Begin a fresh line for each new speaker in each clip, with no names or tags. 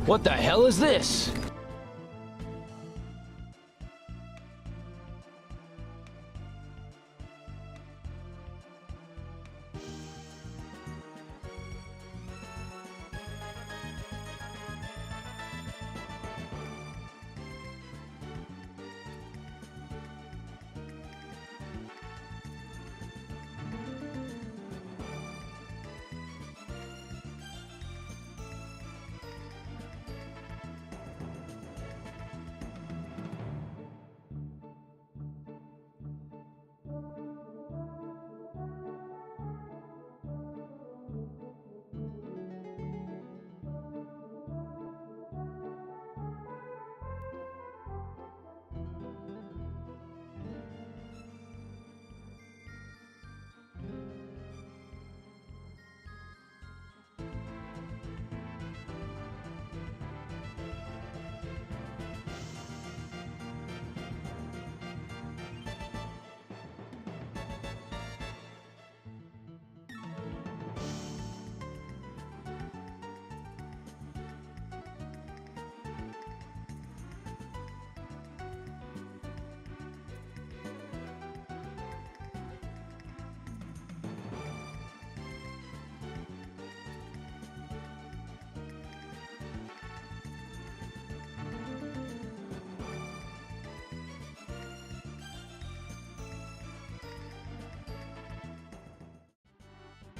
What the hell is this?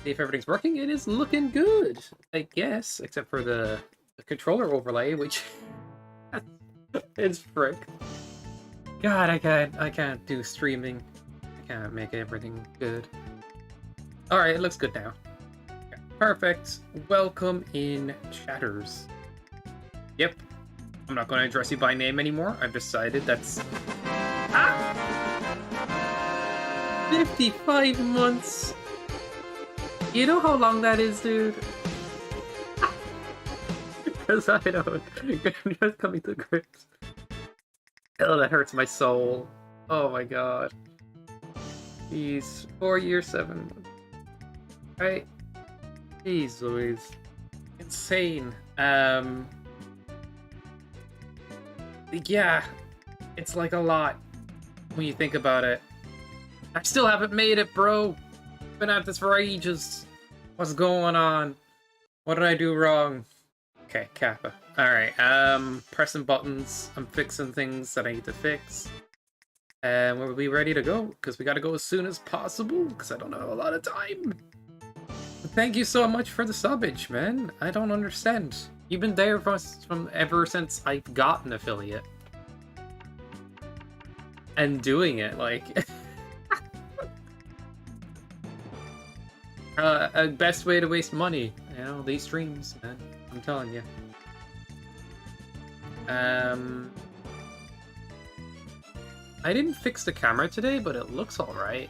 See if everything's working. It is looking good, I guess, except for the controller overlay, which is frick. God, I can't do streaming. I can't make everything good. All right, it looks good now. Okay, perfect. Welcome in, chatters. Yep, I'm not going to address you by name anymore. I've decided that's 55 months. You know how long that is, dude? Because I don't. I'm just coming to grips. Oh, that hurts my soul. Oh my god. Jeez. 4 years, 7 months. Right? Jeez Louise. Insane. Yeah. It's like a lot when you think about it. I still haven't made it, bro. Been at this for ages. What's going on? What did I do wrong? Okay, Kappa. Alright, pressing buttons. I'm fixing things that I need to fix. And we'll be ready to go, because we gotta go as soon as possible, because I don't have a lot of time. But thank you so much for the subbage, man. I don't understand. You've been there from ever since I got an affiliate. And doing it, like... a best way to waste money, you know, these streams, man. I'm telling you. I didn't fix the camera today, but it looks alright.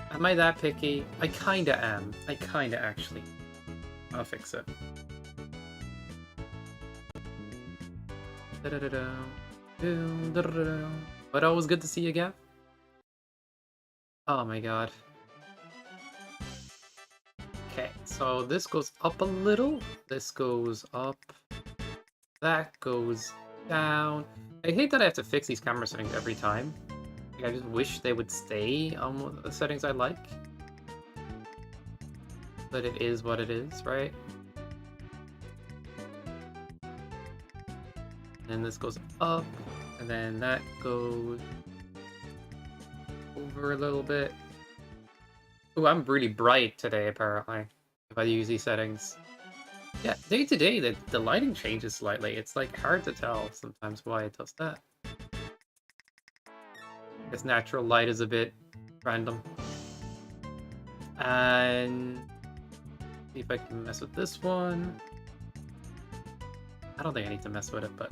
Am I that picky? I kinda am. I kinda actually. I'll fix it. But always good to see you again. Oh my god. Okay, so this goes up a little, this goes up, that goes down. I hate that I have to fix these camera settings every time. Like, I just wish they would stay on the settings I like. But it is what it is, right? And this goes up, and then that goes over a little bit. Ooh, I'm really bright today, apparently, if I use these settings. Yeah, day to day, the lighting changes slightly. It's, like, hard to tell sometimes why it does that. This natural light is a bit random. And... see if I can mess with this one. I don't think I need to mess with it, but...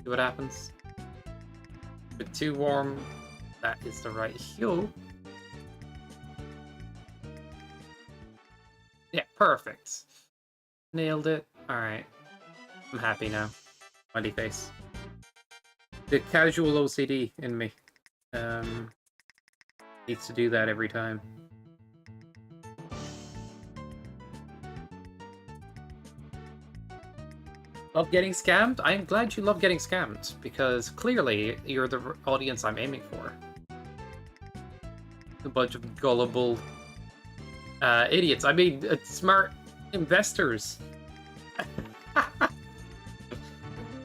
see what happens. A bit too warm. That is the right hue. Yeah, perfect. Nailed it. Alright. I'm happy now. Smiley face. The casual OCD in me. Needs to do that every time. Love getting scammed? I am glad you love getting scammed, because clearly you're the audience I'm aiming for. A bunch of gullible idiots. I mean, smart investors.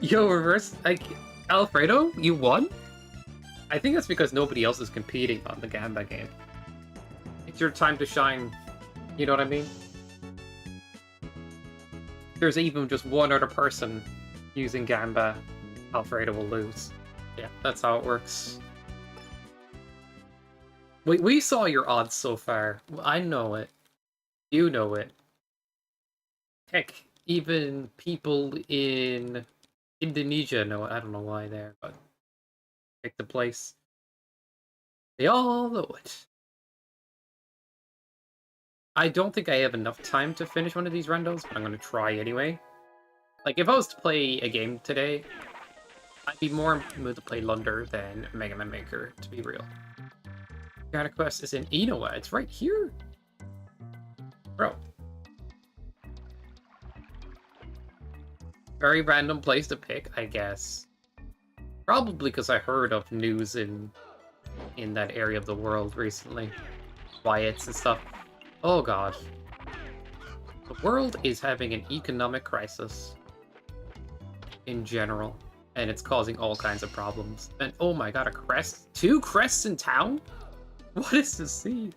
Yo, reverse, like, Alfredo, you won? I think that's because nobody else is competing on the Gamba game. It's your time to shine, you know what I mean? If there's even just one other person using Gamba, Alfredo will lose. Yeah, that's how it works. We saw your odds so far. I know it. You know it. Heck, even people in Indonesia know it. I don't know why there, but pick the place. They all know it. I don't think I have enough time to finish one of these randos, but I'm going to try anyway. Like, if I was to play a game today, I'd be more in the mood to play Lunder than Mega Man Maker, to be real. Piranha Quest is in Inoa. It's right here. Bro. Very random place to pick, I guess. Probably because I heard of news in that area of the world recently. Riots and stuff. Oh god. The world is having an economic crisis. In general. And it's causing all kinds of problems. And oh my god, a crest? 2 crests in town? What is this scene?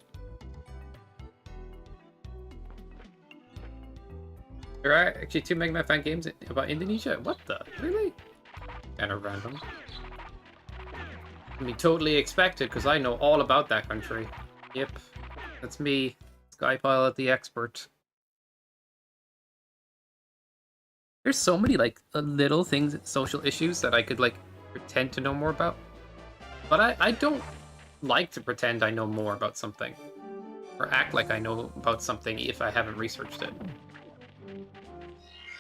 There are actually 2 Mega Man fan games about Indonesia? What the? Really? Kinda random. I mean, totally expected, because I know all about that country. Yep. That's me. Skypilot the expert. There's so many, like, little things, social issues that I could, like, pretend to know more about. But I don't like to pretend I know more about something. Or act like I know about something if I haven't researched it.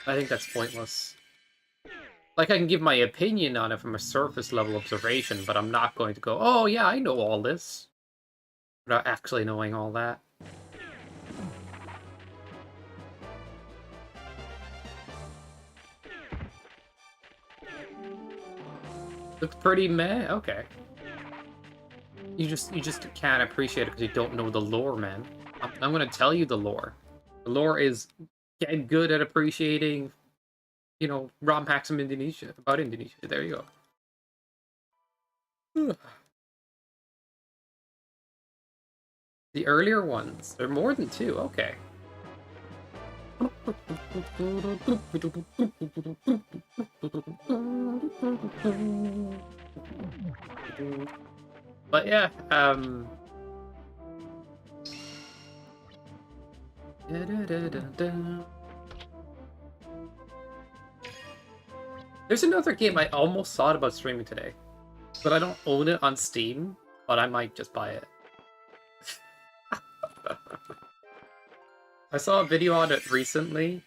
I think that's pointless. Like, I can give my opinion on it from a surface-level observation, but I'm not going to go, oh yeah, I know all this. Without actually knowing all that. Looks pretty meh? Okay. You just can't appreciate it because you don't know the lore, man. I'm gonna tell you the lore. The lore is getting good at appreciating, you know, ROM hacks from Indonesia, about Indonesia. There you go. The earlier ones. There are more than 2, okay. But yeah, there's another game I almost thought about streaming today, but I don't own it on Steam, but I might just buy it. I saw a video on it recently.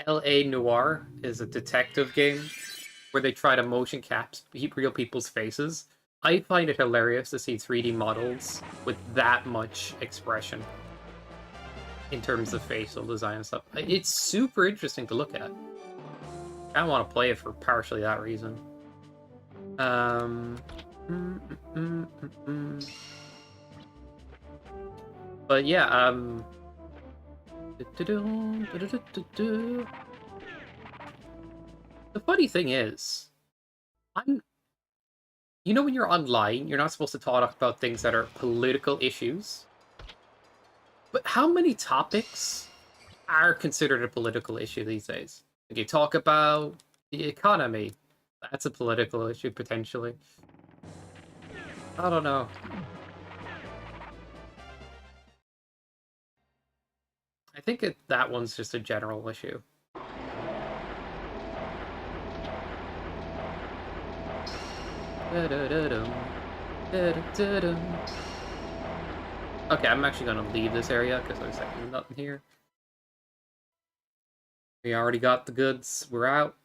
L.A. Noire is a detective game where they try to motion capture real people's faces. I find it hilarious to see 3D models with that much expression in terms of facial design and stuff. It's super interesting to look at. I want to play it for partially that reason. But yeah, the funny thing is, you know when you're online, you're not supposed to talk about things that are political issues. But how many topics are considered a political issue these days? Like you talk about the economy. That's a political issue, potentially. I don't know. I think that one's just a general issue. Okay, I'm actually gonna leave this area because there's like nothing here. We already got the goods. We're out.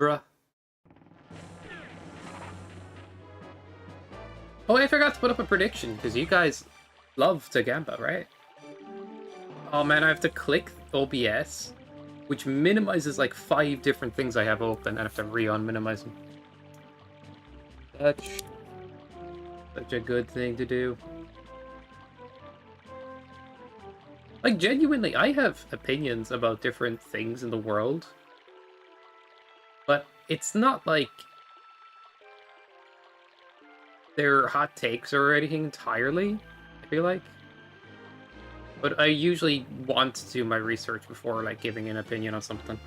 Bruh. Oh, I forgot to put up a prediction because you guys love Gamba, right? Oh man, I have to click OBS. which minimizes like 5 different things I have open, and I have to re-on-minimize them. Such a good thing to do. Like, genuinely, I have opinions about different things in the world, but it's not like they're hot takes or anything entirely, I feel like. But I usually want to do my research before, like, giving an opinion on something.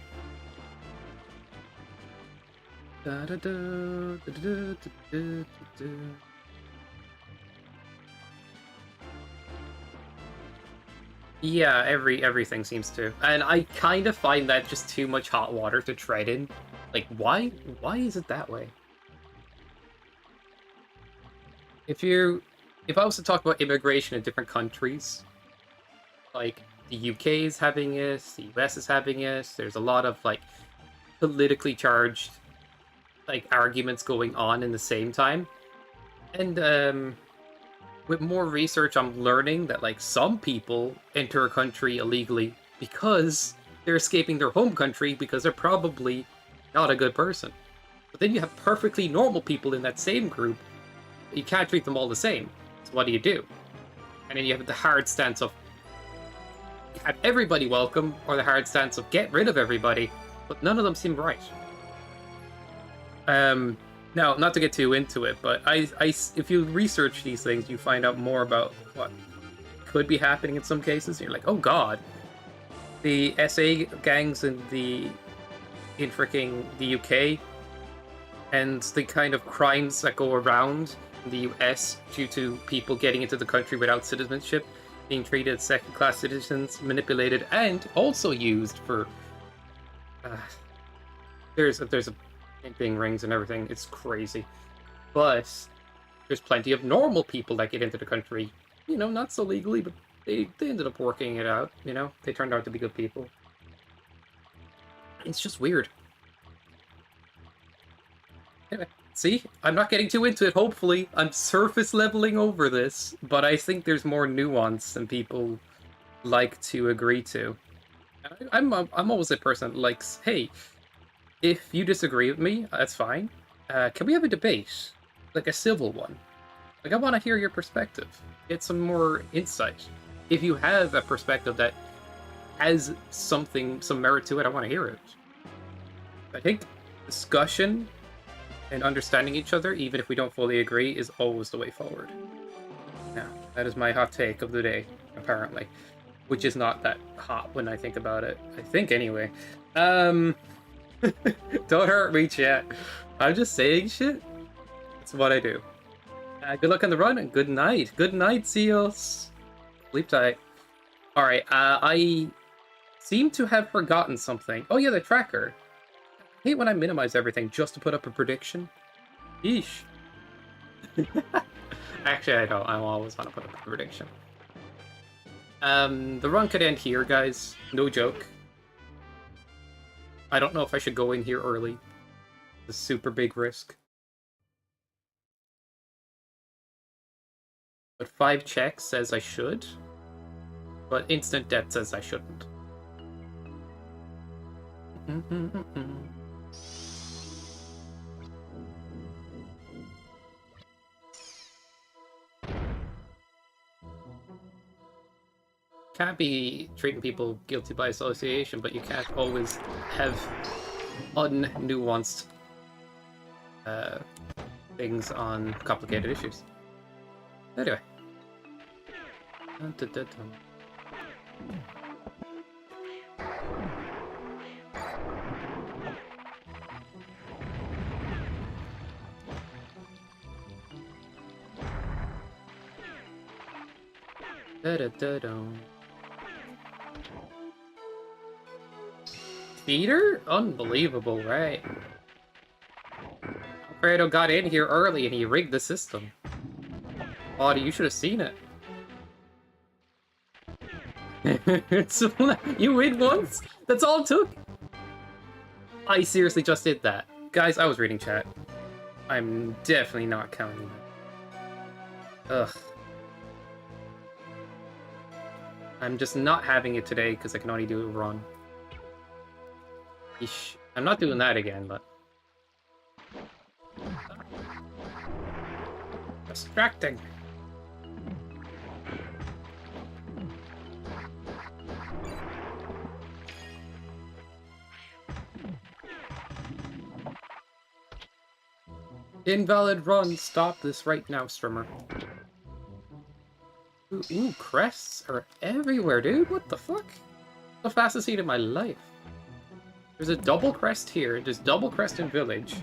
Yeah, everything seems to. And I kind of find that just too much hot water to tread in. Like, why is it that way? If I was to talk about immigration in different countries, like the UK is having it, the US is having it, there's a lot of like politically charged like arguments going on in the same time. And with more research, I'm learning that like some people enter a country illegally because they're escaping their home country because they're probably not a good person. But then you have perfectly normal people in that same group. You can't treat them all the same. So what do you do? And then you have the hard stance of have everybody welcome, or the hard stance of get rid of everybody, but none of them seem right. Now, not to get too into it, but if you research these things, you find out more about what could be happening in some cases. You're like, oh god, the SA gangs in freaking the UK, and the kind of crimes that go around in the US due to people getting into the country without citizenship, being treated as second-class citizens, manipulated, and also used for. There's a being rings and everything. It's crazy, but there's plenty of normal people that get into the country, you know, not so legally, but they ended up working it out. You know, they turned out to be good people. It's just weird. Anyway, see, I'm not getting too into it. Hopefully, I'm surface leveling over this, but I think there's more nuance than people like to agree to. I'm always a person that likes, hey, if you disagree with me, that's fine. Can we have a debate? Like a civil one. Like, I want to hear your perspective. Get some more insight. If you have a perspective that has some merit to it, I want to hear it. I think discussion and understanding each other, even if we don't fully agree, is always the way forward. Now, that is my hot take of the day, apparently. Which is not that hot when I think about it. I think, anyway. Don't hurt me, chat. I'm just saying shit. That's what I do. Good luck on the run and good night. Good night, seals. Sleep tight. Alright, I seem to have forgotten something. Oh yeah, the tracker. I hate when I minimize everything just to put up a prediction. Yeesh. Actually, I don't. I always want to put up a prediction. The run could end here, guys. No joke. I don't know if I should go in here early. It's a super big risk. But 5 checks says I should. But instant death says I shouldn't. Can't be treating people guilty by association, but you can't always have unnuanced things on complicated issues. Anyway. Peter? Unbelievable, right? Rando got in here early and he rigged the system. Audie, you should have seen it. So, you win once? That's all it took? I seriously just did that. Guys, I was reading chat. I'm definitely not counting that. Ugh. I'm just not having it today because I can only do a run. Eesh. I'm not doing that again, but... Distracting. Invalid run. Stop this right now, streamer. Ooh, crests are everywhere, dude. What the fuck? The fastest seed of my life. There's a double crest here. There's double crest in village.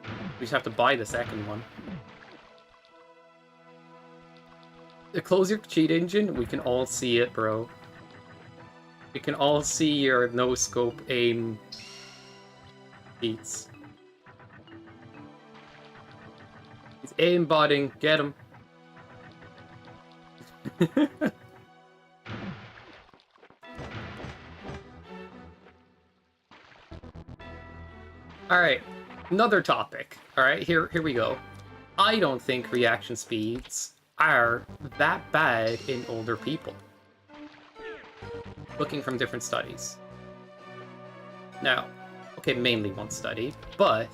We just have to buy the second one. To close your cheat engine, we can all see it, bro. We can all see your no-scope aim beats. He's aimbotting. Get him. Alright, another topic. Alright, here we go. I don't think reaction speeds are that bad in older people. Looking from different studies. Now, okay, mainly one study, but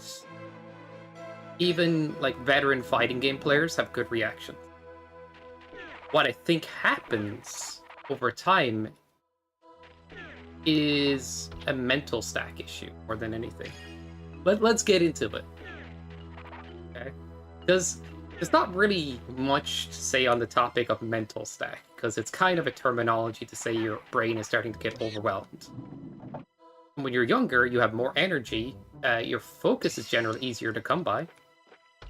even like veteran fighting game players have good reactions. What I think happens over time is a mental stack issue more than anything. Let's get into it. Okay? Because there's not really much to say on the topic of mental stack, because it's kind of a terminology to say your brain is starting to get overwhelmed. When you're younger, you have more energy, your focus is generally easier to come by,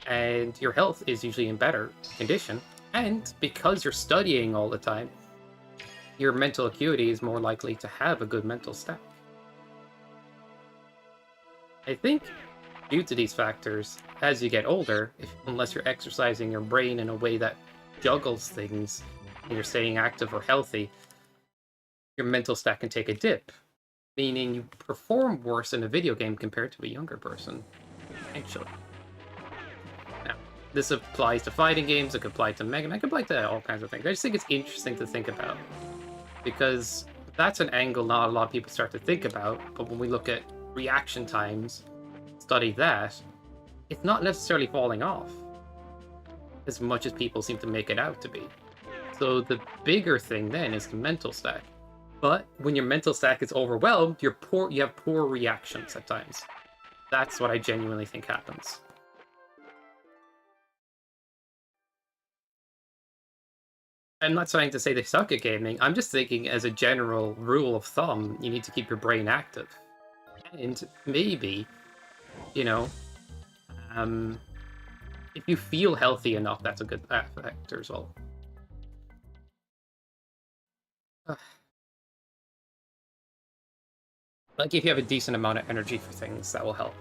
and your health is usually in better condition. And because you're studying all the time, your mental acuity is more likely to have a good mental stack. I think due to these factors, as you get older, unless you're exercising your brain in a way that juggles things and you're staying active or healthy, your mental stack can take a dip, meaning you perform worse in a video game compared to a younger person, actually. Now, this applies to fighting games, it could apply to Mega Man, it could apply to all kinds of things. I just think it's interesting to think about, because that's an angle not a lot of people start to think about, but when we look at reaction times, study that, it's not necessarily falling off as much as people seem to make it out to be. So the bigger thing then is the mental stack. But when your mental stack is overwhelmed, you have poor reactions at times. That's what I genuinely think happens. I'm not trying to say they suck at gaming, I'm just thinking as a general rule of thumb, you need to keep your brain active. And maybe, you know, if you feel healthy enough, that's a good factor as well. Like, if you have a decent amount of energy for things, that will help.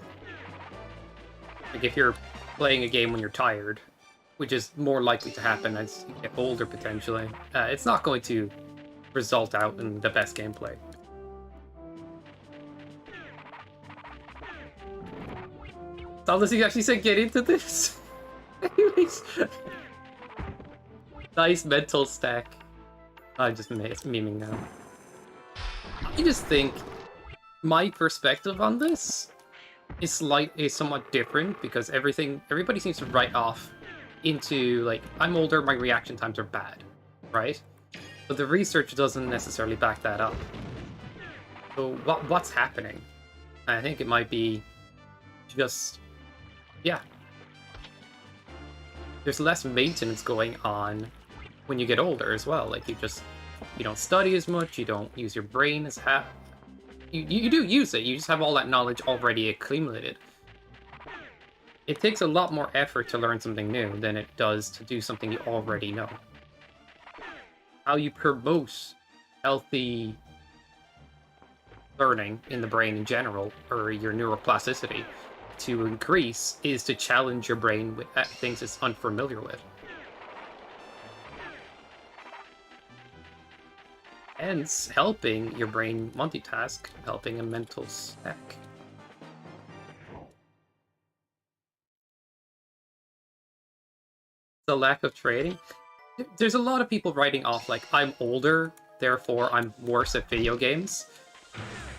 Like, if you're playing a game when you're tired, which is more likely to happen as you get older, potentially, it's not going to result out in the best gameplay. Unless you actually said get into this. Anyways. Nice mental stack. I'm just memeing now. I just think my perspective on this is somewhat different, because everybody seems to write off into, like, I'm older, my reaction times are bad, right? But the research doesn't necessarily back that up. So what's happening? I think it might be just... yeah. There's less maintenance going on when you get older as well. Like, you don't study as much, you don't use your brain as you do use it, you just have all that knowledge already accumulated. It takes a lot more effort to learn something new than it does to do something you already know. How you promote healthy learning in the brain in general, or your neuroplasticity, to increase is to challenge your brain with things it's unfamiliar with. Hence, helping your brain multitask, helping a mental stack. The lack of trading? There's a lot of people writing off, like, I'm older, therefore I'm worse at video games.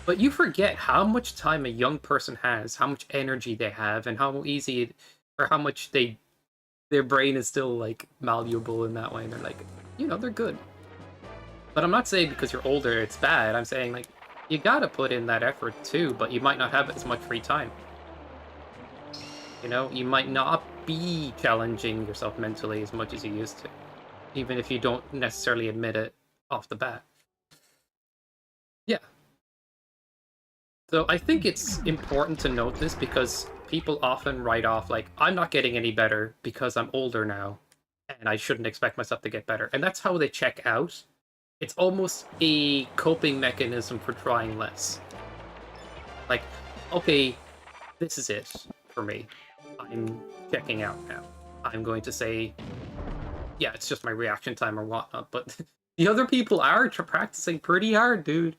But you forget how much time a young person has, how much energy they have, and how easy or how much their brain is still like malleable in that way. And they're like, they're good. But I'm not saying because you're older it's bad. I'm saying like you gotta put in that effort too, but you might not have as much free time. You might not be challenging yourself mentally as much as you used to, even if you don't necessarily admit it off the bat. Yeah. So I think it's important to note this because people often write off like, I'm not getting any better because I'm older now, and I shouldn't expect myself to get better. And that's how they check out. It's almost a coping mechanism for trying less. Like, okay, this is it for me. I'm checking out now. I'm going to say, yeah, it's just my reaction time or whatnot, but the other people are practicing pretty hard, dude.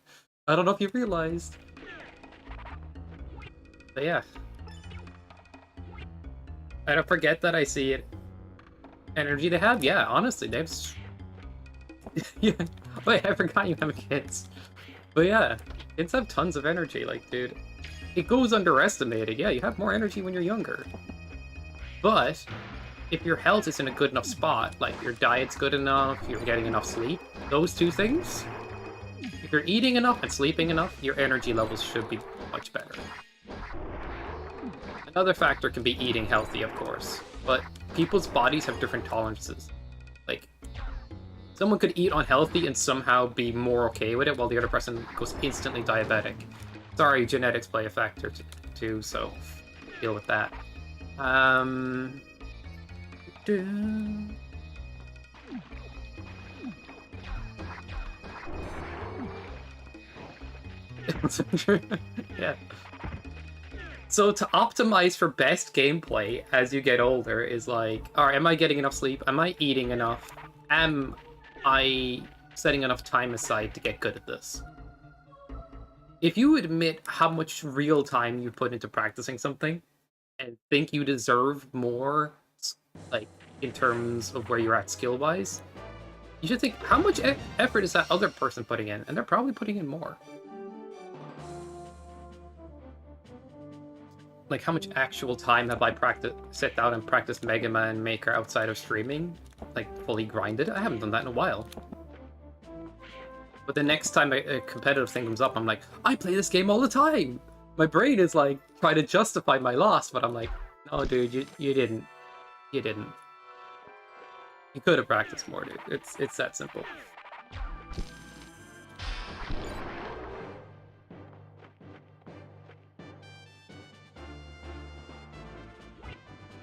I don't know if you realized. But yeah. I don't forget that I see it. Energy to have? Yeah, honestly, Dave's... yeah. Wait, I forgot you have kids. But yeah, kids have tons of energy, like, dude. It goes underestimated. Yeah, you have more energy when you're younger. But if your health is in a good enough spot, like your diet's good enough, you're getting enough sleep, those two things, if you're eating enough and sleeping enough, your energy levels should be much better. Another factor can be eating healthy, of course, but people's bodies have different tolerances. Like, someone could eat unhealthy and somehow be more okay with it, while the other person goes instantly diabetic. Sorry, genetics play a factor too, so deal with that. Yeah. So to optimize for best gameplay as you get older is like, alright, am I getting enough sleep? Am I eating enough? Am I setting enough time aside to get good at this? If you admit how much real time you put into practicing something and think you deserve more, like, in terms of where you're at skill-wise, you should think, how much effort is that other person putting in? And they're probably putting in more. Like, how much actual time have I sat down and practiced Mega Man Maker outside of streaming? Like, fully grinded? I haven't done that in a while. But the next time a competitive thing comes up, I'm like, I play this game all the time! My brain is like, trying to justify my loss, but I'm like, no, dude, you didn't. You didn't. You could have practiced more, dude. It's that simple.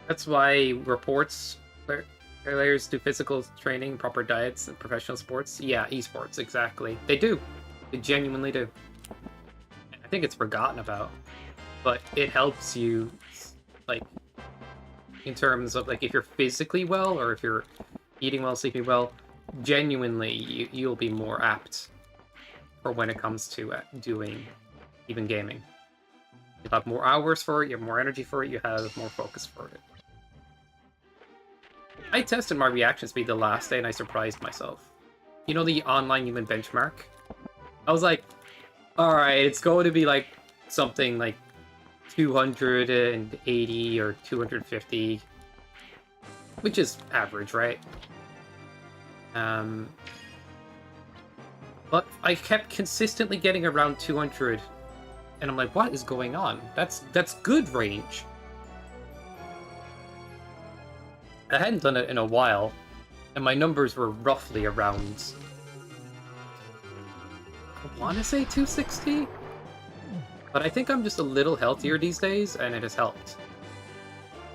That's why players do physical training, proper diets, and professional sports. Yeah, esports, exactly. They do. They genuinely do. I think it's forgotten about. But it helps you, like, in terms of, like, if you're physically well, or if you're eating well, sleeping well, genuinely, you'll be more apt for when it comes to doing even gaming. You'll have more hours for it, you have more energy for it, you have more focus for it. I tested my reaction speed the last day and I surprised myself. You know the online human benchmark? I was like, alright, it's going to be like something like 280 or 250, which is average, right? But I kept consistently getting around 200, and I'm like, what is going on? That's good range. I hadn't done it in a while, and my numbers were roughly around, I want to say 260? But I think I'm just a little healthier these days, and it has helped.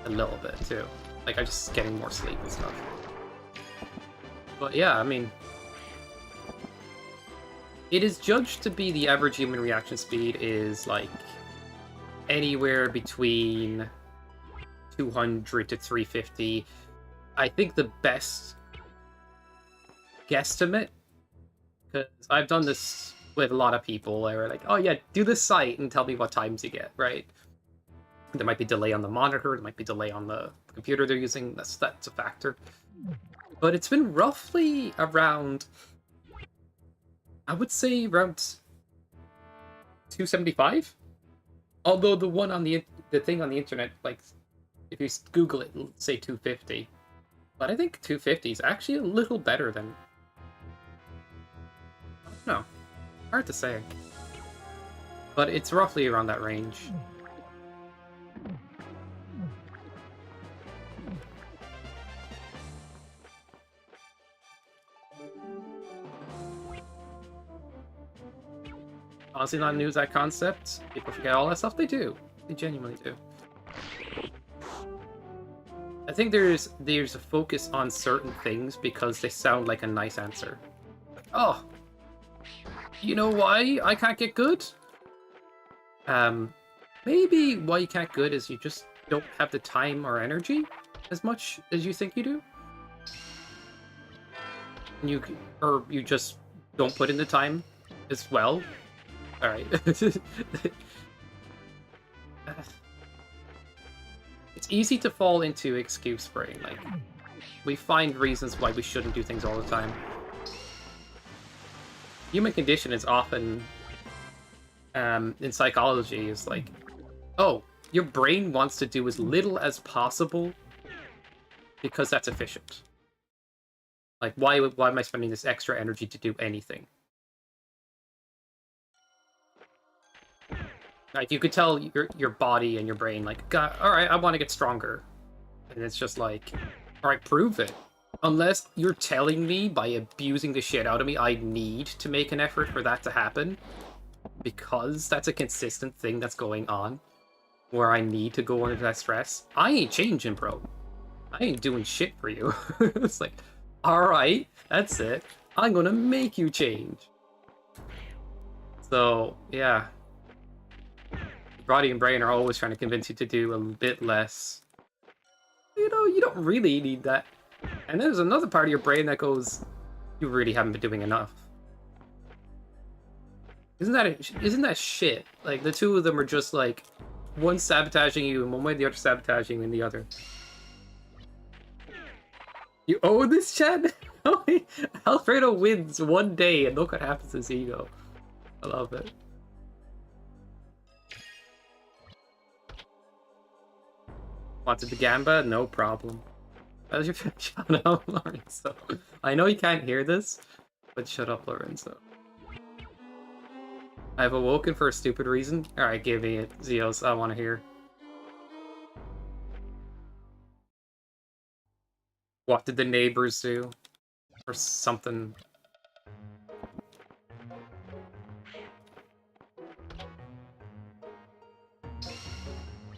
A little bit, too. Like, I'm just getting more sleep and stuff. But yeah, I mean, it is judged to be the average human reaction speed is, like, anywhere between 200 to 350. I think the best guesstimate, because I've done this with a lot of people, they're like, oh yeah, do this site and tell me what times you get, right? There might be delay on the monitor, there might be delay on the computer they're using, that's a factor. But it's been roughly around, I would say around 275? Although the one on the thing on the internet, like, if you Google it, it'll say 250. But I think 250 is actually a little better than... No. Hard to say. But it's roughly around that range. Honestly, not new to that concept. People forget all that stuff. They do. They genuinely do. I think there's a focus on certain things because they sound like a nice answer. Oh, you know why I can't get good? Maybe why you can't good is you just don't have the time or energy as much as you think you do. Or you just don't put in the time as well. All right. It's easy to fall into excuse brain. Like, we find reasons why we shouldn't do things all the time. Human condition is often, in psychology, is like, oh, your brain wants to do as little as possible because that's efficient. Like, why am I spending this extra energy to do anything? Like, you could tell your body and your brain, like, God, all right, I want to get stronger. And it's just like, all right, prove it. Unless you're telling me by abusing the shit out of me, I need to make an effort for that to happen. Because that's a consistent thing that's going on. Where I need to go under that stress. I ain't changing, bro. I ain't doing shit for you. It's like, all right, that's it. I'm gonna make you change. So, yeah. Body and brain are always trying to convince you to do a bit less. You know, you don't really need that. And there's another part of your brain that goes, you really haven't been doing enough. Isn't that shit? Like, the two of them are just like, one sabotaging you in one way, the other sabotaging you in the other. You owe this, Chad? Alfredo wins one day and look what happens to his ego. I love it. Wanted the Gamba? No problem. That was your shut up, Lorenzo. I know you can't hear this, but shut up, Lorenzo. I've awoken for a stupid reason. Alright, give me it, Zeos. I want to hear. What did the neighbors do? Or something.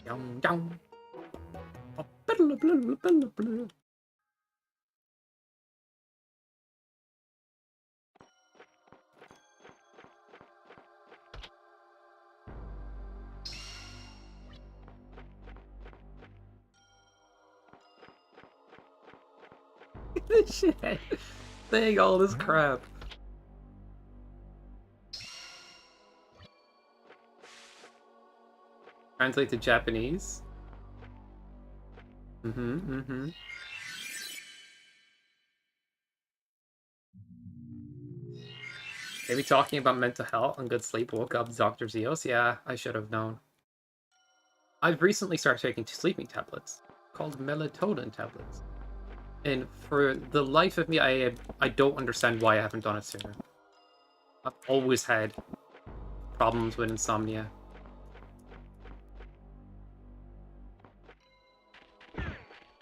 Yum, yum. Shit. Saying all this crap. Translate to Japanese. Maybe talking about mental health and good sleep woke up Dr. Zeos. Yeah, I should have known. I've recently started taking sleeping tablets called melatonin tablets. And for the life of me, I don't understand why I haven't done it sooner. I've always had problems with insomnia.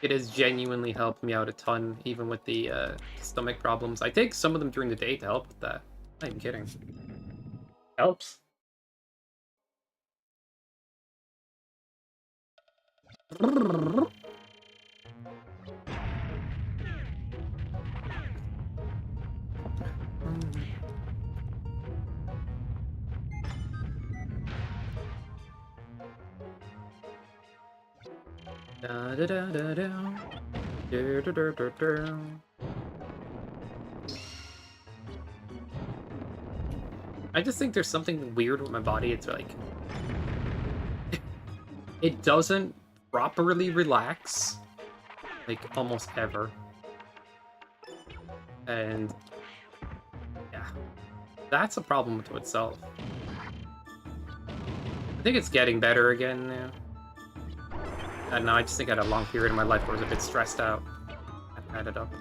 It has genuinely helped me out a ton, even with the stomach problems. I take some of them during the day to help with that. I'm not even kidding. Helps. Da da da da da. Da da da da da. I just think there's something weird with my body. It's like it doesn't properly relax, like almost ever. And yeah, that's a problem to itself. think it's getting better again now. I don't know, I just think I had a long period in my life where I was a bit stressed out. I had it up.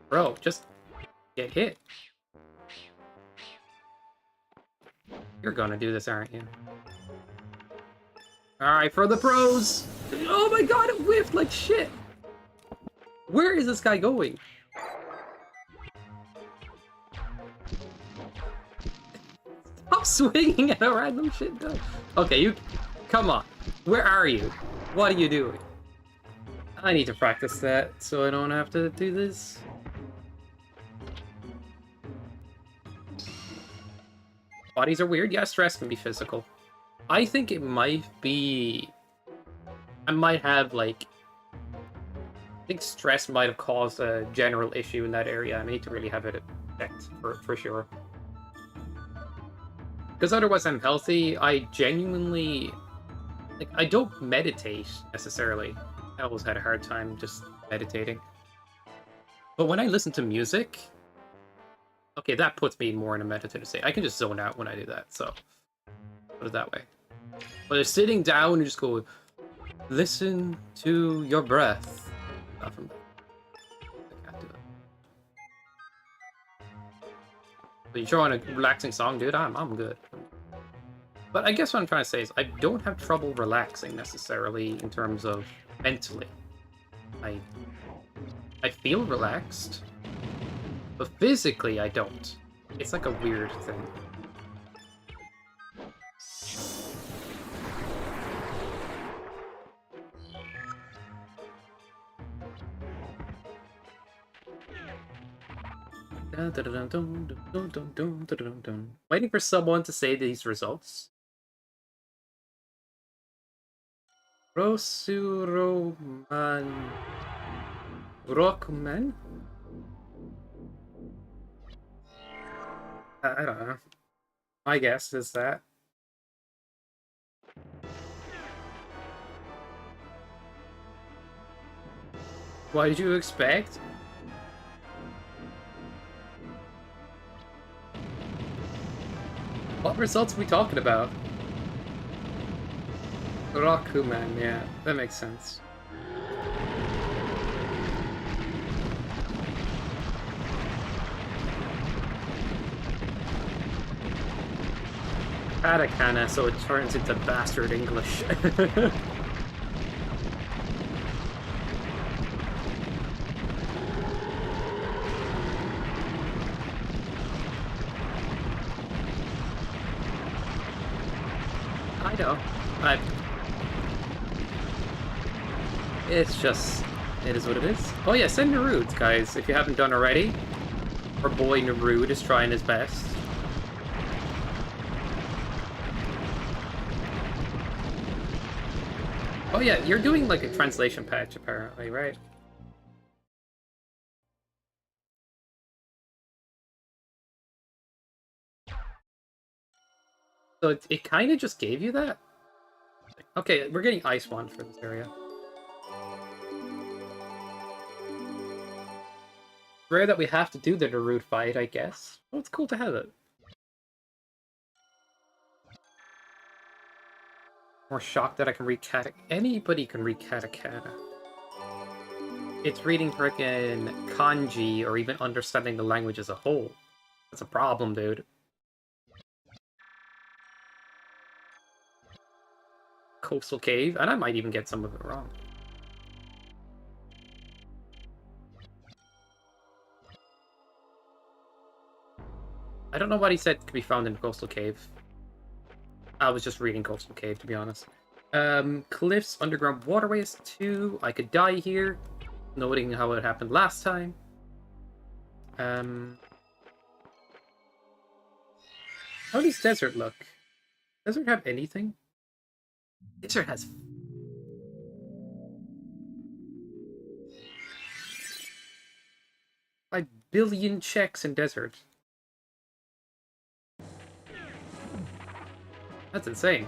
Bro, just get hit. You're gonna do this, aren't you? Alright, for the pros! Oh my god, it whiffed like shit! Where is this guy going? Stop swinging at a random shit gun. Okay, you... Come on. Where are you? What are you doing? I need to practice that so I don't have to do this. Bodies are weird. Yeah, stress can be physical. I think it might be... I might have, like... I think stress might have caused a general issue in that area. I need to really have it checked for sure. Because otherwise I'm healthy. I genuinely... Like, I don't meditate, necessarily. I always had a hard time just meditating. But when I listen to music... Okay, that puts me more in a meditative state. I can just zone out when I do that, so... Put it that way. But just sitting down and just go... Listen to your breath. Nothing. I can't do it. But you throw on a relaxing song, dude, I'm good. But I guess what I'm trying to say is I don't have trouble relaxing necessarily in terms of mentally. I feel relaxed, but physically I don't. It's like a weird thing. Waiting for someone to say these results. Rosuroman Rockman? I don't know. My guess is that. What did you expect? What results are we talking about? Rakuman, yeah, that makes sense. Katakana, so it turns into bastard English. I know. It's just... It is what it is. Oh yeah, send Narude, guys, if you haven't done already. Our boy Narude is trying his best. Oh yeah, you're doing like a translation patch apparently, right? So it kind of just gave you that? Okay, we're getting Ice Wand for this area. Rare that we have to do the Narude fight, I guess. Oh, it's cool to have it. More shocked that I can read Katakana. Anybody can read Katakana. It's reading frickin' kanji or even understanding the language as a whole. That's a problem, dude. Coastal Cave, and I might even get some of it wrong. I don't know what he said could be found in Coastal Cave. I was just reading Coastal Cave, to be honest. Cliffs, underground waterways, 2. I could die here. Noting how it happened last time. How does desert look? Desert have anything? Desert has... 5 billion checks in desert. That's insane.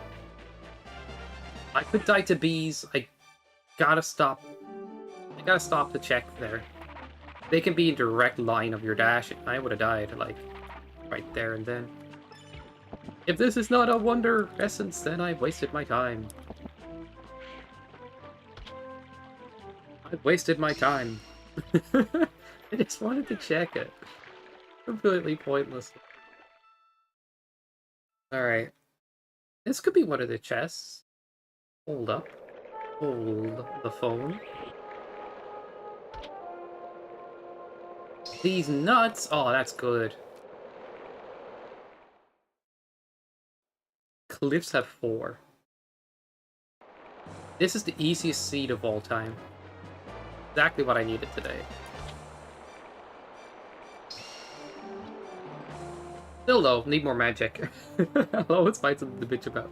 I could die to bees. I gotta stop the check there. They can be in direct line of your dash. I would have died, like, right there and then. If this is not a Wonder Essence, then I've wasted my time. I've wasted my time. I just wanted to check it. Completely pointless. Alright. This could be one of the chests. Hold up. Hold the phone. These nuts! Oh, that's good. Cliffs have 4. This is the easiest seed of all time. Exactly what I needed today. Still though, need more magic. I'll always find something to bitch about.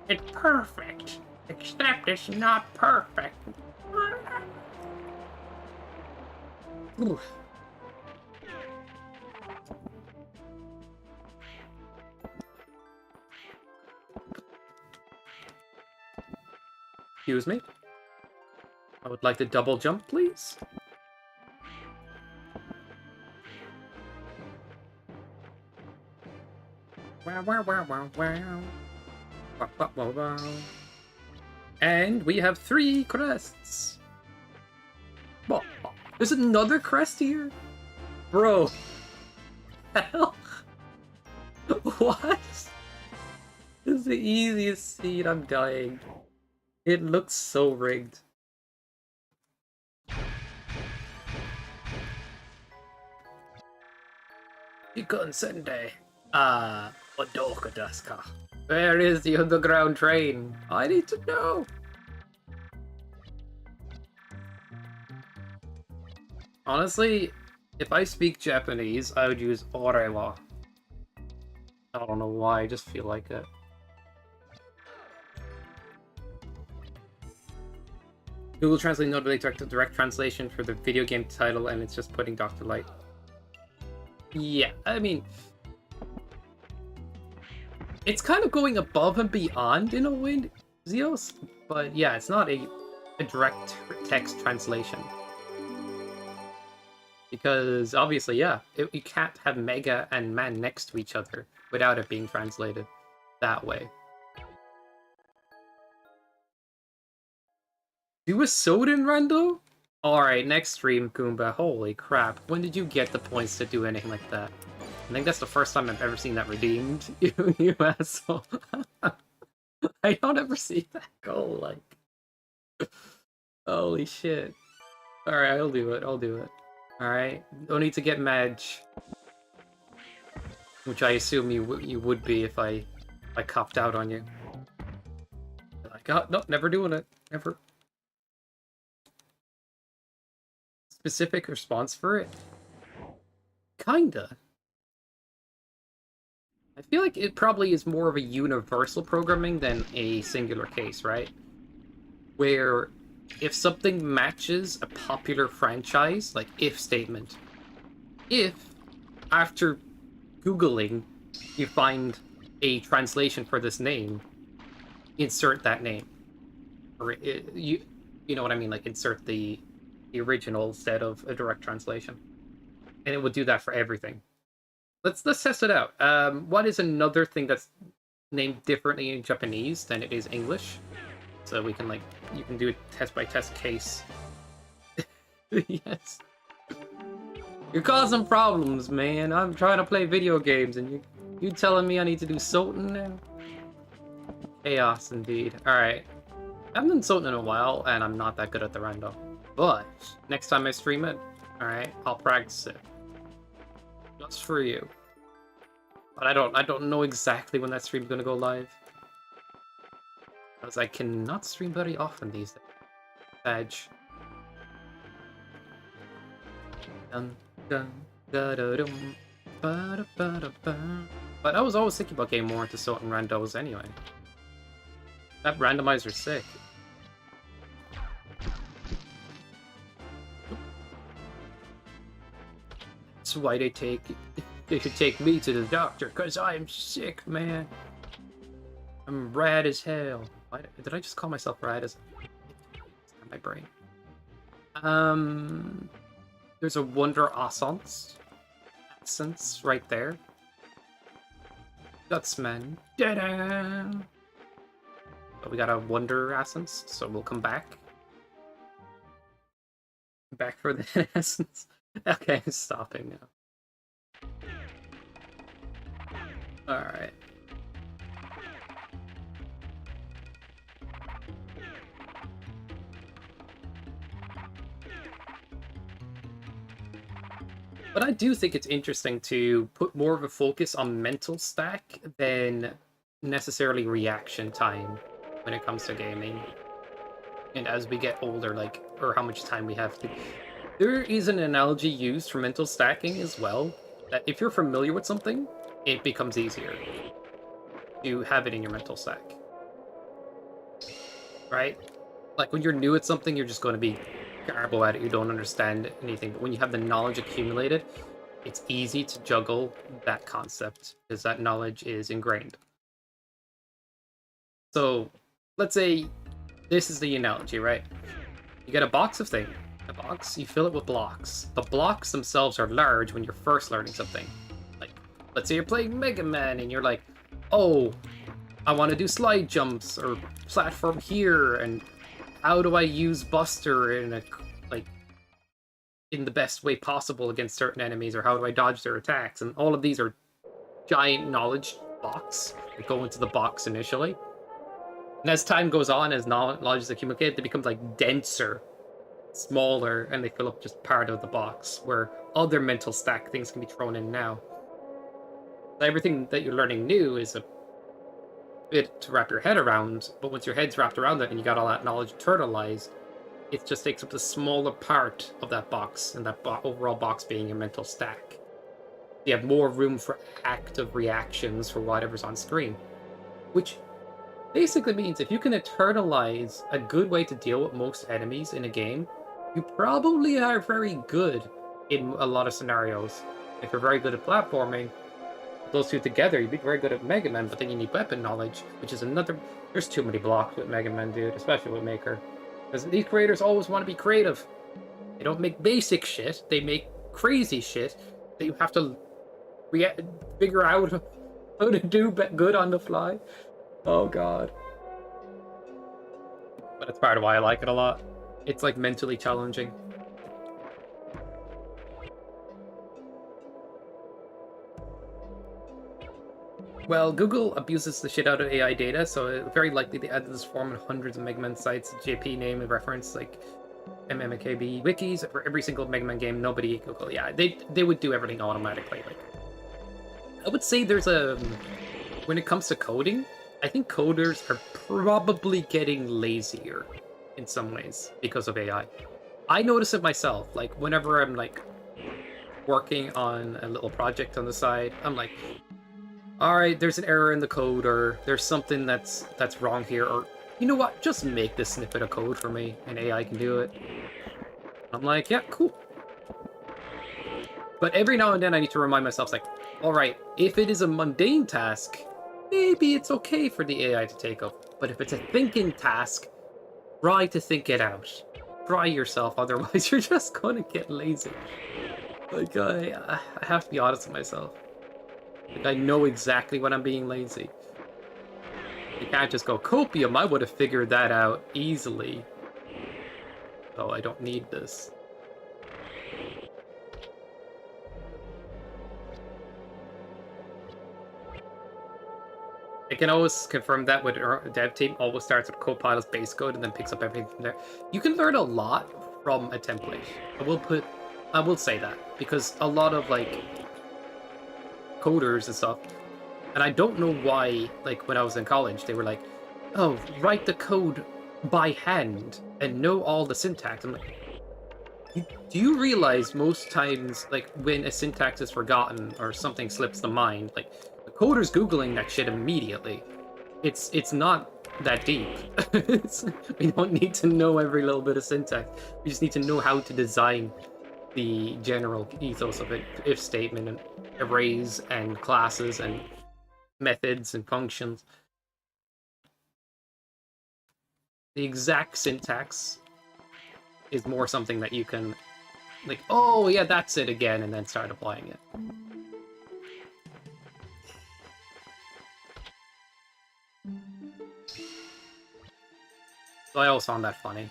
It's perfect, except it's not perfect. Ooh. Excuse me? I would like to double jump, please. Wow, wow, wow, wow, wow. Wow, wow, wow, wow. And we have 3 crests. Oh, there's another crest here? Bro. Hell? What? This is the easiest seed. I'm dying. It looks so rigged. Ikon Sende. Odoka Daska. Where is the underground train? I need to know. Honestly, if I speak Japanese, I would use Orewa. I don't know why, I just feel like it. Google Translate notably direct translation for the video game title, and it's just putting Dr. Light. Yeah, I mean, it's kind of going above and beyond in a way, Zeos, but yeah, it's not a direct text translation. Because obviously, yeah, you can't have Mega and Man next to each other without it being translated that way. Do a Soden, Rando? Alright, next stream, Goomba. Holy crap. When did you get the points to do anything like that? I think that's the first time I've ever seen that redeemed, you asshole. I don't ever see that goal, like... Holy shit. Alright, I'll do it, I'll do it. Alright, don't need to get Madge. Which I assume you would be if I copped out on you. Like, oh, no, never doing it. Never. Specific response for it? Kinda. I feel like it probably is more of a universal programming than a singular case, right? Where if something matches a popular franchise, like if statement, if after Googling you find a translation for this name, insert that name. Or you know what I mean, like insert the original instead of a direct translation. And it would do that for everything. Let's test it out. What is another thing that's named differently in Japanese than it is English? So we can, like, you can do a test-by-test case. Yes. You're causing problems, man. I'm trying to play video games, and you telling me I need to do Soten now? Chaos, indeed. Alright. I haven't done Soten in a while, and I'm not that good at the Rando. But, next time I stream it, alright, I'll practice it. Just for you. But I don't know exactly when that stream's gonna go live. Because I cannot stream very often these days. Badge. Dun, dun, da, da, dum, ba, da, ba, da, ba. But I was always thinking about getting more into Soten randos anyway. That randomizer's sick. That's why they should take me to the doctor, because I'm sick, man. I'm rad as hell. Did I just call myself rad as... my brain. There's a Wonder Essence right there. Gutsman. Da-da! But we got a Wonder Essence, so we'll come back. Back for the essence. Okay, I'm stopping now. Alright. But I do think it's interesting to put more of a focus on mental stack than necessarily reaction time when it comes to gaming. And as we get older, like, or how much time we have to... There is an analogy used for mental stacking as well, that if you're familiar with something, it becomes easier to have it in your mental stack. Right? Like, when you're new at something, you're just going to be garbo at it, you don't understand anything. But when you have the knowledge accumulated, it's easy to juggle that concept, because that knowledge is ingrained. So, let's say this is the analogy, right? You get a box of things. A box, you fill it with blocks. The blocks themselves are large when you're first learning something. Like, let's say you're playing Mega Man and you're like, oh, I want to do slide jumps or platform here, and how do I use Buster in the best way possible against certain enemies, or how do I dodge their attacks? And all of these are giant knowledge blocks that go into the box initially. And as time goes on, as knowledge is accumulated, they become like denser, smaller, and they fill up just part of the box, where other mental stack things can be thrown in now. So everything that you're learning new is a bit to wrap your head around, but once your head's wrapped around it and you got all that knowledge internalized, it just takes up the smaller part of that box, and that overall box being your mental stack. You have more room for active reactions for whatever's on screen, which basically means if you can internalize a good way to deal with most enemies in a game, you probably are very good in a lot of scenarios. If you're very good at platforming, those two together, you'd be very good at Mega Man, but then you need weapon knowledge, which is another... There's too many blocks with Mega Man, dude, especially with Maker. Because these creators always want to be creative. They don't make basic shit, they make crazy shit that you have to figure out how to do good on the fly. Oh god. But that's part of why I like it a lot. It's like mentally challenging. Well, Google abuses the shit out of AI data, so it's very likely they added this form in hundreds of Mega Man sites, JP name and reference, like MMKB wikis for every single Mega Man game. Nobody Google, yeah, they would do everything automatically. Like, I would say there's a... When it comes to coding, I think coders are probably getting lazier in some ways because of AI. I notice it myself, like whenever I'm like working on a little project on the side, I'm like, all right, there's an error in the code, or there's something that's wrong here, or you know what, just make this snippet of code for me and AI can do it. I'm like, yeah, cool. But every now and then I need to remind myself, like, all right, if it is a mundane task, maybe it's okay for the AI to take up. But if it's a thinking task, try to think it out. Try yourself, otherwise you're just gonna get lazy. Like, I have to be honest with myself. Like, I know exactly when I'm being lazy. You can't just go, Copium, I would have figured that out easily. So I don't need this. I can always confirm that with our dev team always starts with Copilot's base code and then picks up everything from there. You can learn a lot from a template. I will say that, because a lot of like coders and stuff, and I don't know why, like when I was in college, they were like, oh, write the code by hand and know all the syntax. I'm like, do you realize most times, like when a syntax is forgotten or something slips the mind, like the coder's Googling that shit immediately. It's not that deep. We don't need to know every little bit of syntax. We just need to know how to design the general ethos of it, if statement and arrays and classes and methods and functions. The exact syntax is more something that you can like, oh yeah, that's it again, and then start applying it. So I always found that funny.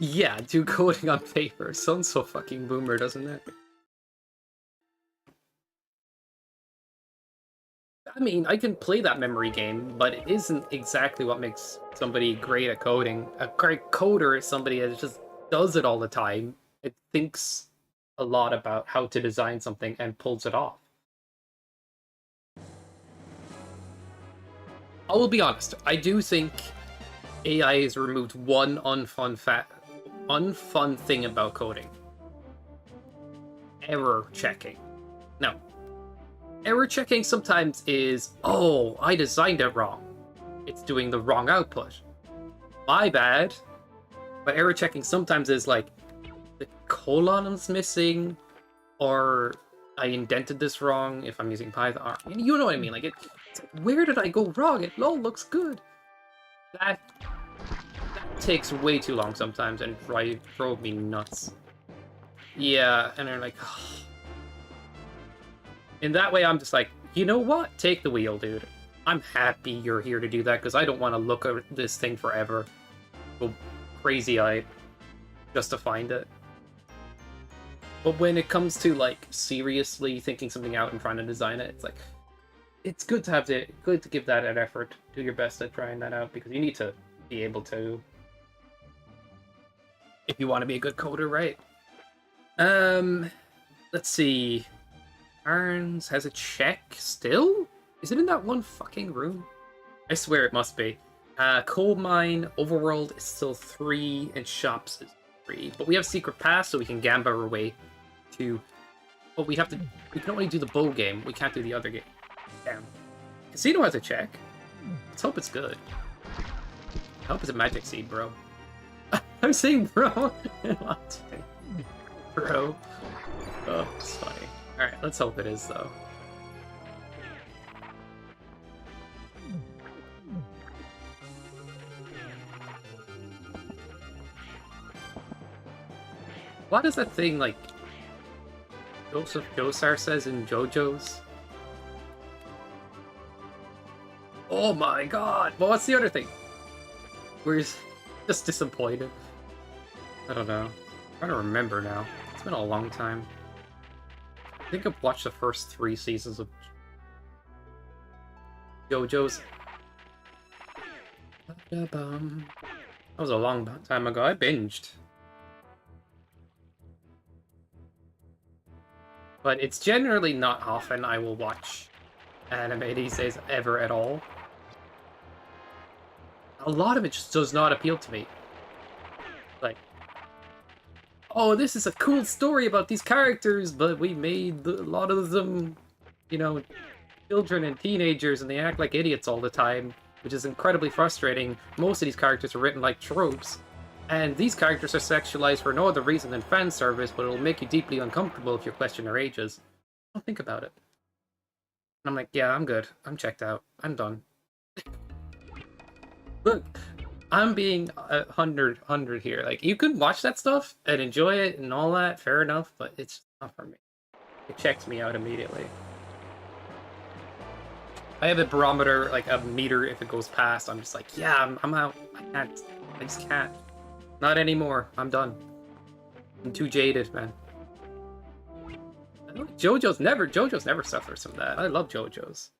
Yeah, do coding on paper. Sounds so fucking boomer, doesn't it? I mean, I can play that memory game, but it isn't exactly what makes somebody great at coding. A great coder is somebody that just does it all the time. It thinks a lot about how to design something and pulls it off. I will be honest, I do think AI has removed one unfun thing about coding. Error checking. No. Error checking sometimes is, oh, I designed it wrong. It's doing the wrong output. My bad. But error checking sometimes is like, the colon's missing, or I indented this wrong if I'm using Python. You know what I mean? Like, it's like, where did I go wrong? It all looks good. That takes way too long sometimes and drove me nuts. Yeah, and they're like, oh. In that way, I'm just like, you know what? Take the wheel, dude. I'm happy you're here to do that, because I don't want to look at this thing forever. Go crazy-eyed just to find it. But when it comes to, like, seriously thinking something out and trying to design it, it's like, it's good to give that an effort. Do your best at trying that out, because you need to be able to, if you want to be a good coder, right? Let's see. Arns has a check still? Is it in that one fucking room? I swear it must be. Coal mine, overworld is still 3, and shops is 3. But we have secret pass, so we can gamba our way to. But we can only do the bow game. We can't do the other game. Damn. Casino has a check. Let's hope it's good. I hope it's a magic seed, bro. I'm saying bro. Bro. Oh, it's funny. Alright, let's hope it is, though. What is that thing, like, Joseph Joestar says in JoJo's? Oh my god! Well, what's the other thing? We're just disappointed. I don't know. I'm trying to remember now. It's been a long time. I think I've watched the first 3 seasons of JoJo's. That was a long time ago. I binged. But it's generally not often I will watch anime these days, ever at all. A lot of it just does not appeal to me. Like, oh, this is a cool story about these characters, but we made a lot of them, you know, children and teenagers, and they act like idiots all the time, which is incredibly frustrating. Most of these characters are written like tropes, and these characters are sexualized for no other reason than fan service, but it'll make you deeply uncomfortable if you question their ages. Don't think about it. And I'm like, yeah, I'm good. I'm checked out. I'm done. Look, I'm being 100 here. Like, you can watch that stuff and enjoy it and all that, fair enough, but it's not for me. It checks me out immediately. I have a barometer, like a meter, if it goes past, I'm just like, yeah, I'm out. I just can't. Not anymore. I'm done. I'm too jaded, man. JoJo's never suffers from that. I love JoJo's.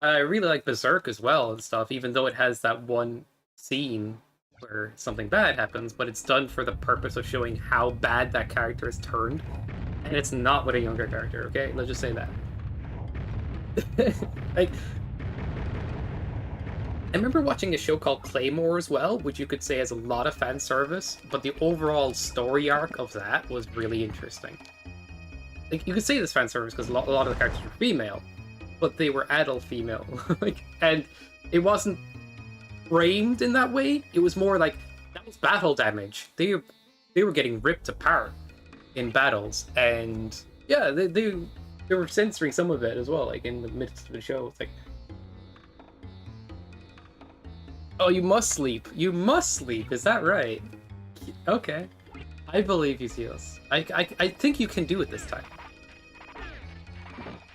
I really like Berserk as well and stuff, even though it has that one scene where something bad happens, but it's done for the purpose of showing how bad that character is turned. And it's not with a younger character, okay? Let's just say that. Like, I remember watching a show called Claymore as well, which you could say has a lot of fan service, but the overall story arc of that was really interesting. Like, you could say this fan service because a lot of the characters were female, but they were adult female. Like, and it wasn't framed in that way. It was more like, that was battle damage. They were getting ripped apart in battles, and yeah, they were censoring some of it as well, like in the midst of the show. It's like, Oh, you must sleep. You must sleep. Is that right? Okay. I believe you, Seals. I think you can do it this time.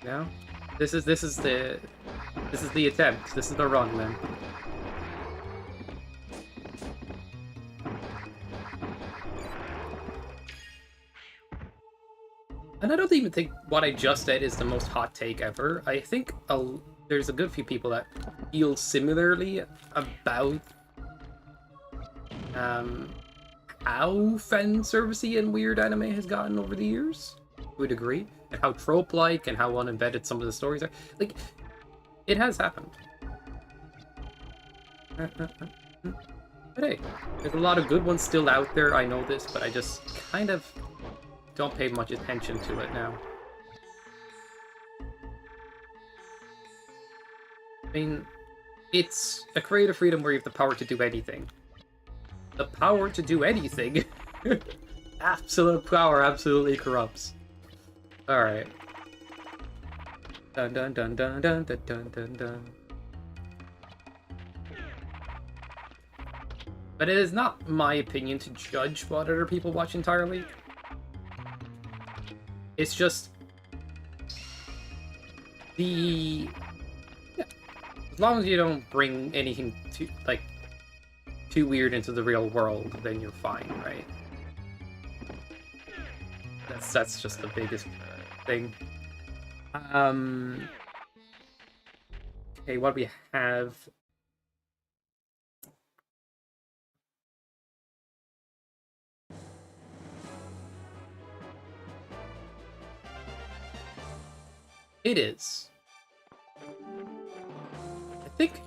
No? This is the attempt. This is the run, man. And I don't even think what I just said is the most hot take ever. I think there's a good few people that feel similarly about how fan servicey and weird anime has gotten over the years. I would agree. And how trope-like and how unembedded some of the stories are. Like, it has happened. But hey, there's a lot of good ones still out there, I know this, but I just kind of don't pay much attention to it now. I mean, it's a creative freedom where you have the power to do anything. The power to do anything? Absolute power absolutely corrupts. Alright. Dun dun dun dun dun dun dun dun dun. But it is not my opinion to judge what other people watch entirely. It's just as long as you don't bring anything too weird into the real world, then you're fine, right? That's just the biggest thing. Okay, what do we have? It is. I think,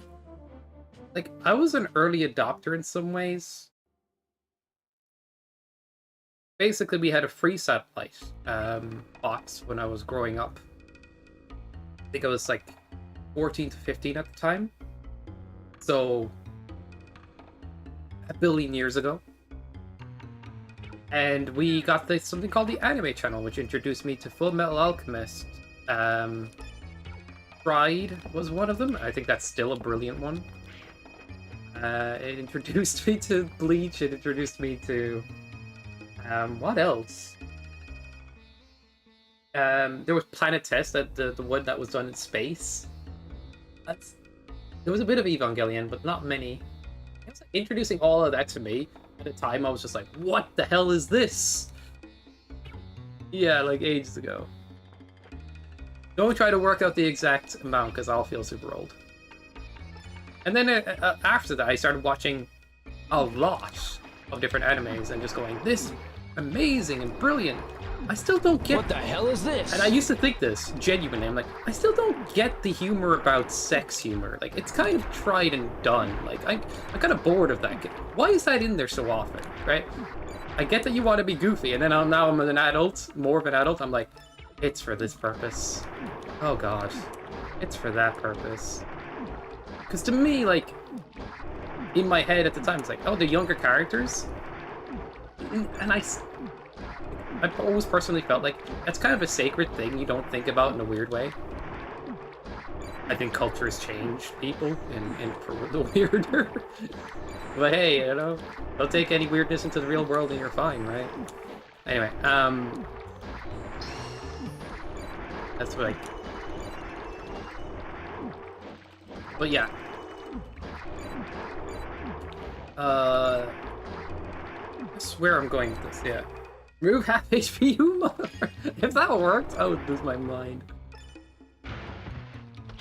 like, I was an early adopter in some ways. Basically, we had a free satellite box when I was growing up. I think I was like 14 to 15 at the time. So, a billion years ago. And we got something called the Anime Channel, which introduced me to Full Metal Alchemist. Pride was one of them. I think that's still a brilliant one. It introduced me to Bleach. It introduced me to what else? There was Planet Test, the one that was done in space. There was a bit of Evangelion, but not many. It was introducing all of that to me. At the time, I was just like, "What the hell is this?" Yeah, like ages ago. Don't try to work out the exact amount, because I'll feel super old. And then after that, I started watching a lot of different animes and just going, "This is amazing and brilliant." I still don't get...
What the hell is this?
And I used to think this, genuinely. I'm like, I still don't get the humor about sex humor. Like, it's kind of tried and done. Like, I'm kind of bored of that. Why is that in there so often, right? I get that you want to be goofy, and then now I'm an adult, more of an adult. I'm like, it's for this purpose. Oh gosh, it's for that purpose. Because to me, like, in my head at the time, it's like, oh, the younger characters, and I've always personally felt like that's kind of a sacred thing you don't think about in a weird way. I think culture has changed people and for the weirder. But hey, you know, don't take any weirdness into the real world and you're fine, right? Anyway, that's like... But yeah. I swear I'm going with this, yeah. Remove half HP humor! If that worked, I would lose my mind.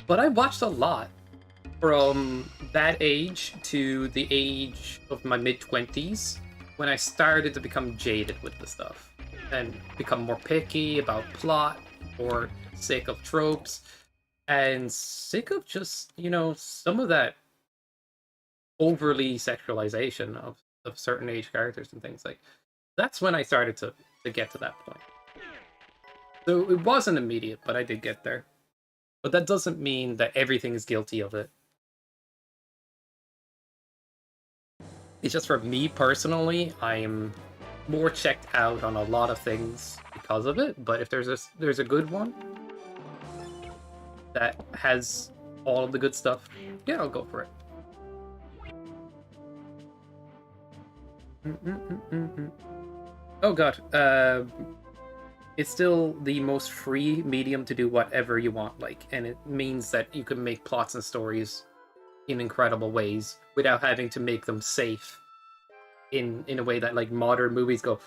But I watched a lot. From that age to the age of my mid-20s, when I started to become jaded with the stuff. And become more picky about plot, or sick of tropes, and sick of just, you know, some of that overly sexualization of certain age characters and things like. That's when I started to get to that point. So it wasn't immediate, but I did get there. But that doesn't mean that everything is guilty of it. It's just for me personally, I'm more checked out on a lot of things because of it. But if there's a good one that has all of the good stuff, yeah, I'll go for it. Oh god. It's still the most free medium to do whatever you want, like, and it means that you can make plots and stories in incredible ways without having to make them safe in a way that, like, modern movies go,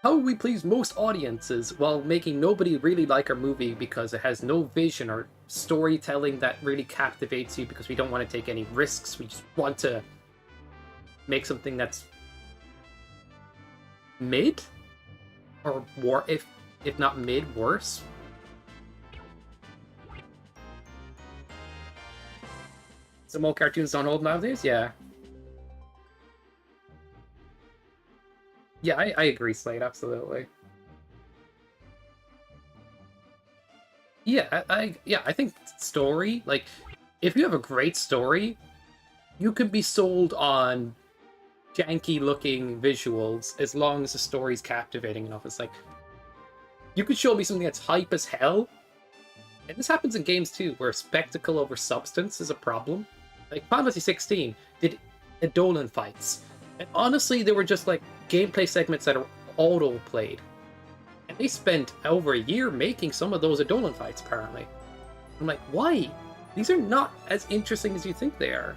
how will we please most audiences while making nobody really like our movie because it has no vision or storytelling that really captivates you because we don't want to take any risks. We just want to make something that's mid or if not mid, worse. Some old cartoons don't hold nowadays? Yeah. Yeah, I agree, Slade, absolutely. Yeah, I think story, like, if you have a great story, you can be sold on janky looking visuals as long as the story's captivating enough. It's like, you could show me something that's hype as hell, and this happens in games too, where spectacle over substance is a problem. Like, Final Fantasy 16 did Edolan fights, and honestly, they were just like gameplay segments that are auto-played. And they spent over a year making some of those Edolan fights, apparently. I'm like, why? These are not as interesting as you think they are.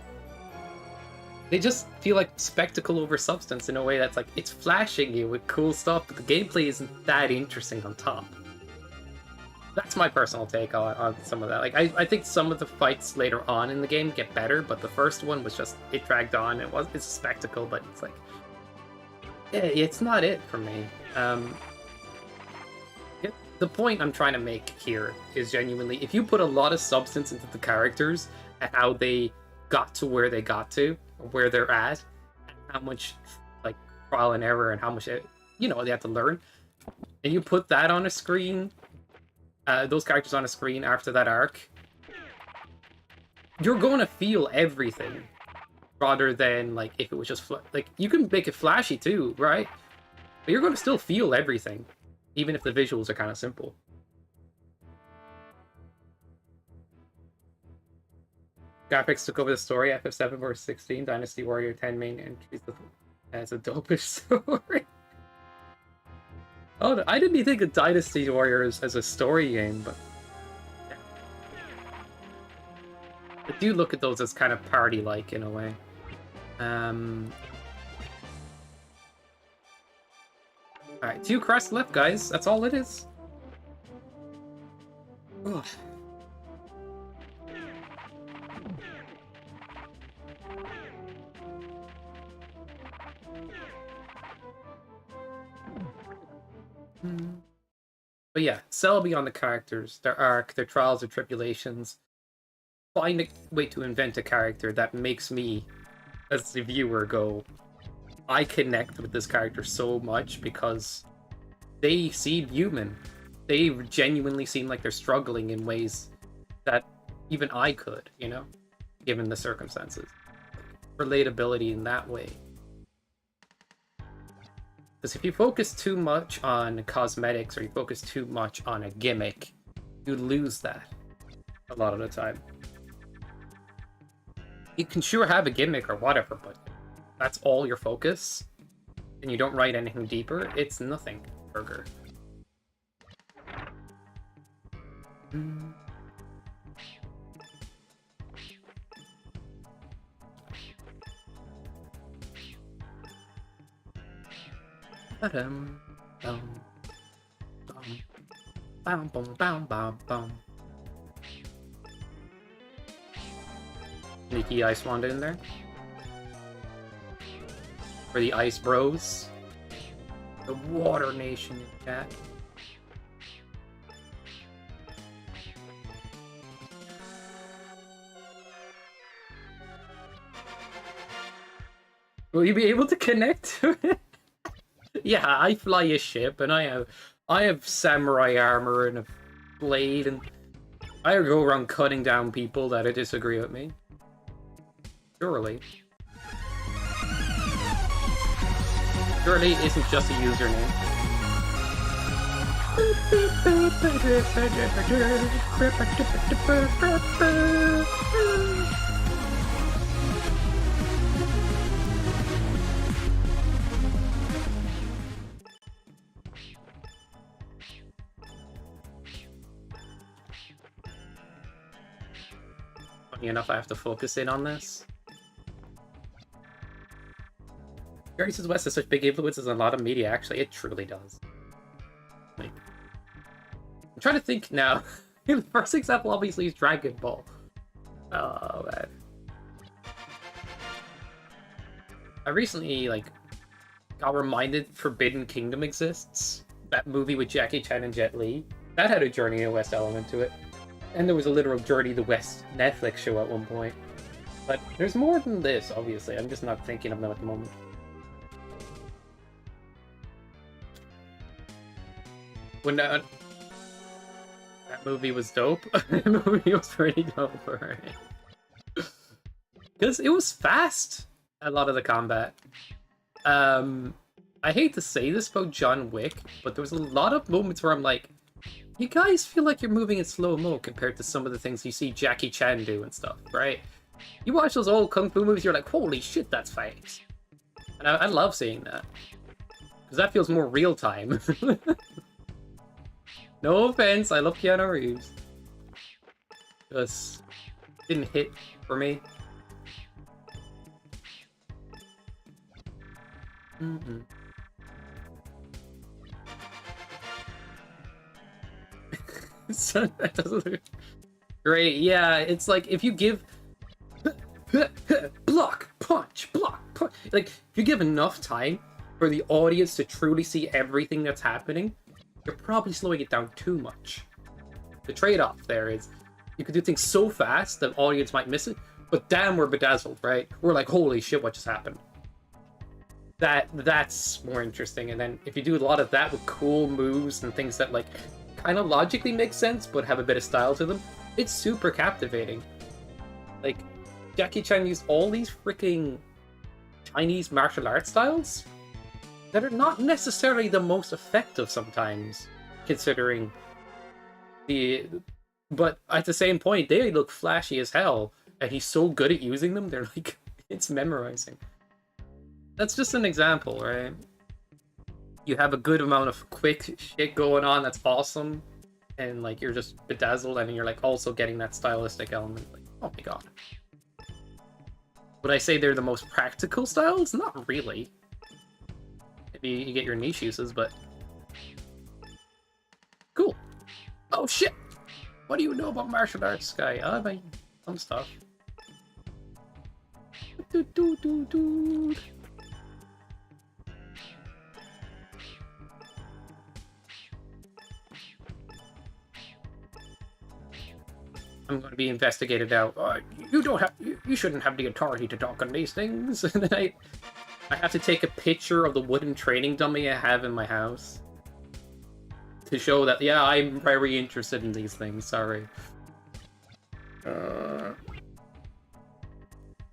They just feel like spectacle over substance in a way that's like, it's flashing you with cool stuff, but the gameplay isn't that interesting on top. That's my personal take on some of that. Like, I think some of the fights later on in the game get better, but the first one was just, it dragged on. It's a spectacle, but it's like, yeah, it's not it for me. The point I'm trying to make here is genuinely, if you put a lot of substance into the characters and how they got to where they got to, or where they're at, and how much, like, trial and error and how much, they have to learn, and you put that on a screen, those characters on a screen after that arc, you're going to feel everything, rather than, like, if it was just, like, you can make it flashy too, right? But you're going to still feel everything, even if the visuals are kind of simple. Graphics took over the story. FF7 vs 16, Dynasty Warrior 10 main entries as a dopish story. Oh, I didn't even think of Dynasty Warriors as a story game, but yeah. I do look at those as kind of party-like in a way. Alright, 2 crests left, guys. That's all it is. Ugh. But yeah, sell beyond the characters, their arc, their trials and tribulations. Find a way to invent a character that makes me, as the viewer, go, I connect with this character so much because they seem human. They genuinely seem like they're struggling in ways that even I could, given the circumstances. Relatability in that way. Because if you focus too much on cosmetics or you focus too much on a gimmick, you lose that a lot of the time. You can sure have a gimmick or whatever, but that's all your focus, and you don't write anything deeper, it's nothing, burger. Sneaky Ice Wanda in there. For the Ice Bros. The Water Nation, chat. Will you be able to connect to it? Yeah, I fly a ship, and I have samurai armor and a blade, and I go around cutting down people that disagree with me. Surely. Surely isn't just a username. Funny enough, I have to focus in on this. Gary says West has such big influences on a lot of media. Actually, it truly does. Like, I'm trying to think now. The first example, obviously, is Dragon Ball. Oh, man. I recently, like, got reminded Forbidden Kingdom exists. That movie with Jackie Chan and Jet Li. That had a Journey to the West element to it. And there was a literal Journey to the West Netflix show at one point. But there's more than this, obviously. I'm just not thinking of them at the moment. When that movie was dope. That movie was pretty dope, right? Because it was fast, a lot of the combat. I hate to say this about John Wick, but there was a lot of moments where I'm like, you guys feel like you're moving in slow-mo compared to some of the things you see Jackie Chan do and stuff, right? You watch those old Kung Fu movies, you're like, holy shit, that's fast. And I love seeing that. Because that feels more real-time. No offense, I love Keanu Reeves. Just didn't hit for me. So that doesn't look great. Yeah, it's like if you give block, punch, like if you give enough time for the audience to truly see everything that's happening, you're probably slowing it down too much. The trade-off there is you could do things so fast that audience might miss it, but damn, we're bedazzled, right? We're like, holy shit, what just happened? That's more interesting. And then if you do a lot of that with cool moves and things that like kind of logically make sense but have a bit of style to them, it's super captivating. Like Jackie Chan used all these freaking Chinese martial arts styles that are not necessarily the most effective sometimes, considering but at the same point, they look flashy as hell, and he's so good at using them, they're like, it's memorizing. That's just an example, right? You have a good amount of quick shit going on that's awesome, and like you're just bedazzled, and you're like also getting that stylistic element. Like, oh my god. Would I say they're the most practical styles? Not really. Maybe you get your niche uses, but cool. Oh shit! What do you know about martial arts, guy? I mean, some stuff. I'm going to be investigated out. You shouldn't have the authority to talk on these things. And then I have to take a picture of the wooden training dummy I have in my house to show that, yeah, I'm very interested in these things. Sorry.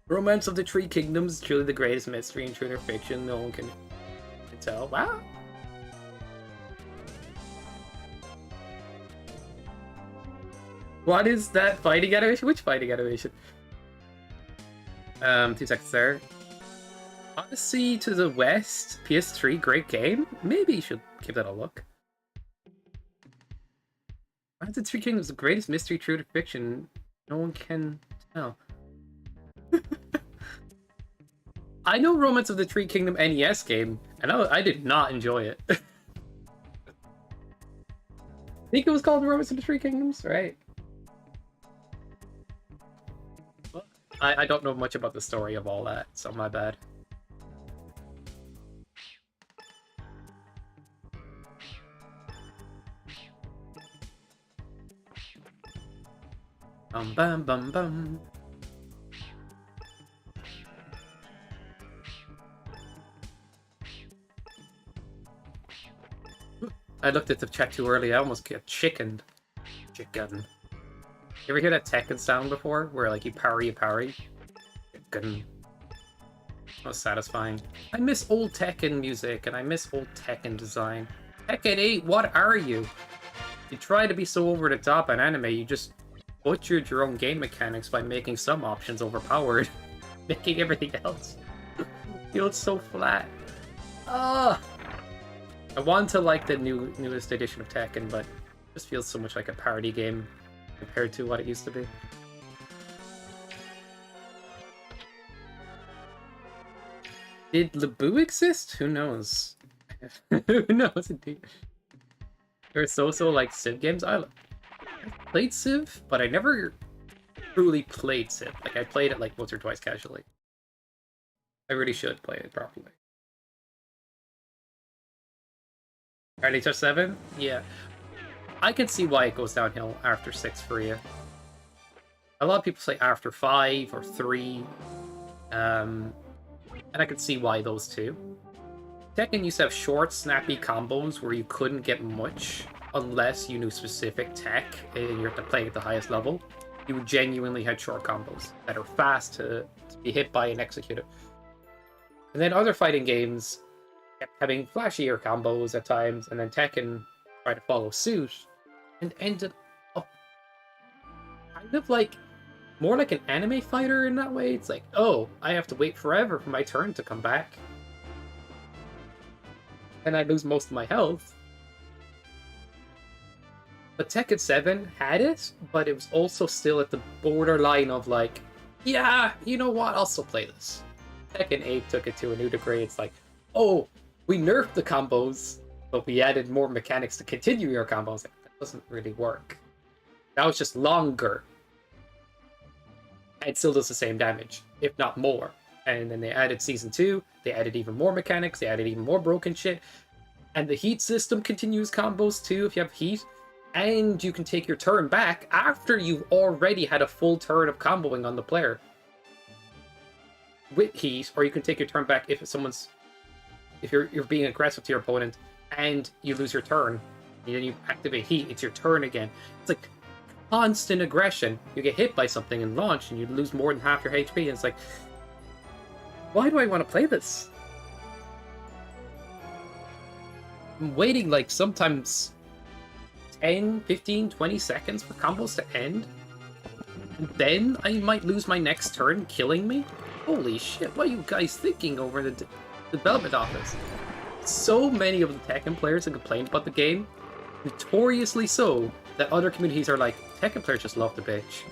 Romance of the Three Kingdoms is truly the greatest mystery in true fiction. No one can tell. Wow. What is that fighting animation? Which fighting animation? 2 seconds there. Odyssey to the West, PS3, great game. Maybe you should give that a look. Romance of the Three Kingdoms, the greatest mystery true to fiction. No one can tell. I know Romance of the Three Kingdom NES game, and I did not enjoy it. I think it was called Romance of the Three Kingdoms, right? I don't know much about the story of all that, so my bad. Bum bum bum bum. I looked at the chat too early, I almost got chickened. Chicken. You ever hear that Tekken sound before? Where like you parry. Chicken. That was satisfying. I miss old Tekken music, and I miss old Tekken design. Tekken 8, what are you? You try to be so over the top in anime, you just butchered your own game mechanics by making some options overpowered, making everything else feel so flat. I want to like the newest edition of Tekken, but it just feels so much like a party game compared to what it used to be. Did Labu exist? Who knows? Who knows, indeed. There's also, like, Civ games. I played Civ, but I never truly played Civ. Like, I played it, like, once or twice casually. I really should play it properly. Alright, HF 7? Yeah. I can see why it goes downhill after 6 for you. A lot of people say after 5 or 3. And I can see why those two. Tekken used to have short, snappy combos where you couldn't get much unless you knew specific tech and you're playing at the highest level. You genuinely had short combos that are fast to be hit by and executed. And then other fighting games kept having flashier combos at times, and then Tekken tried to follow suit and ended up kind of like more like an anime fighter in that way. It's like, oh, I have to wait forever for my turn to come back. And I lose most of my health. But Tekken 7 had it, but it was also still at the borderline of like, yeah, you know what, I'll still play this. Tekken 8 took it to a new degree. It's like, oh, we nerfed the combos, but we added more mechanics to continue your combos. Like, that doesn't really work. Now it's just longer. And it still does the same damage, if not more. And then they added Season 2, they added even more mechanics, they added even more broken shit. And the heat system continues combos too, if you have heat. And you can take your turn back after you've already had a full turn of comboing on the player. With heat, or you can take your turn back if someone's... If you're being aggressive to your opponent, and you lose your turn, and then you activate heat, it's your turn again. It's like constant aggression. You get hit by something and launch, and you lose more than half your HP, and it's like... Why do I want to play this? I'm waiting like sometimes 10, 15, 20 seconds for combos to end. And then I might lose my next turn, killing me? Holy shit, what are you guys thinking over in the development office? So many of the Tekken players have complained about the game, notoriously so, that other communities are like, Tekken players just love to bitch.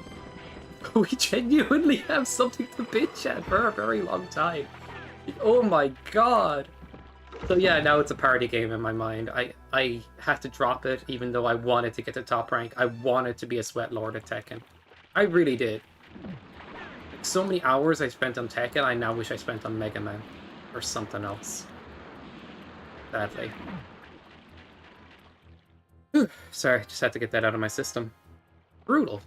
We genuinely have something to bitch at for a very long time. Oh my god. So yeah, now it's a party game in my mind. I had to drop it even though I wanted to get to top rank. I wanted to be a sweat lord at Tekken. I really did. So many hours I spent on Tekken, I now wish I spent on Mega Man. Or something else. Sadly. Whew. Sorry, just had to get that out of my system. Brutal.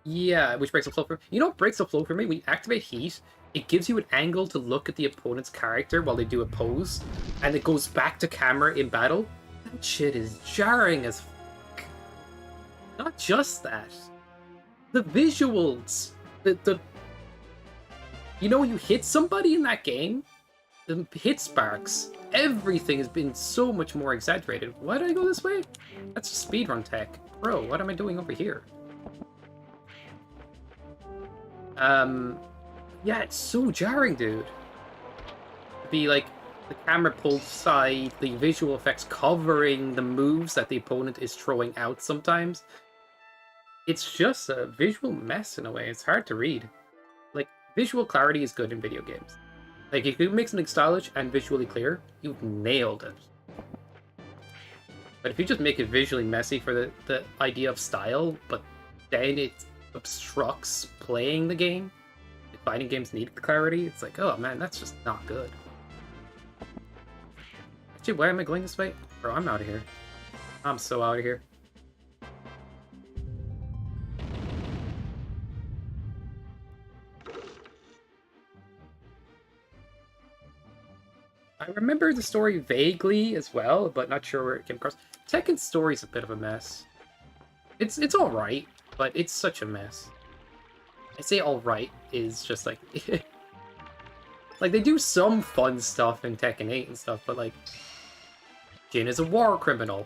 Yeah, which breaks the flow for... You know what breaks the flow for me? When you activate heat, it gives you an angle to look at the opponent's character while they do a pose, and it goes back to camera in battle. That shit is jarring as fuck. Not just that. The visuals. The You know when you hit somebody in that game? The hit sparks. Everything has been so much more exaggerated. Why did I go this way? That's speedrun tech. Bro, what am I doing over here? Yeah, it's so jarring, dude. The, like, the camera pulled aside, the visual effects covering the moves that the opponent is throwing out sometimes. It's just a visual mess in a way. It's hard to read. Like, visual clarity is good in video games. Like, if you make something stylish and visually clear, you've nailed it. But if you just make it visually messy for the idea of style, but then it obstructs playing the game, like fighting games need clarity, it's like, oh man, that's just not good. Actually, why am I going this way? Bro, I'm out of here. I'm so out of here. I remember the story vaguely as well, but not sure where it came across. Tekken's story's a bit of a mess. It's alright, but it's such a mess. I say alright is just like... like, they do some fun stuff in Tekken 8 and stuff, but like... Jin is a war criminal.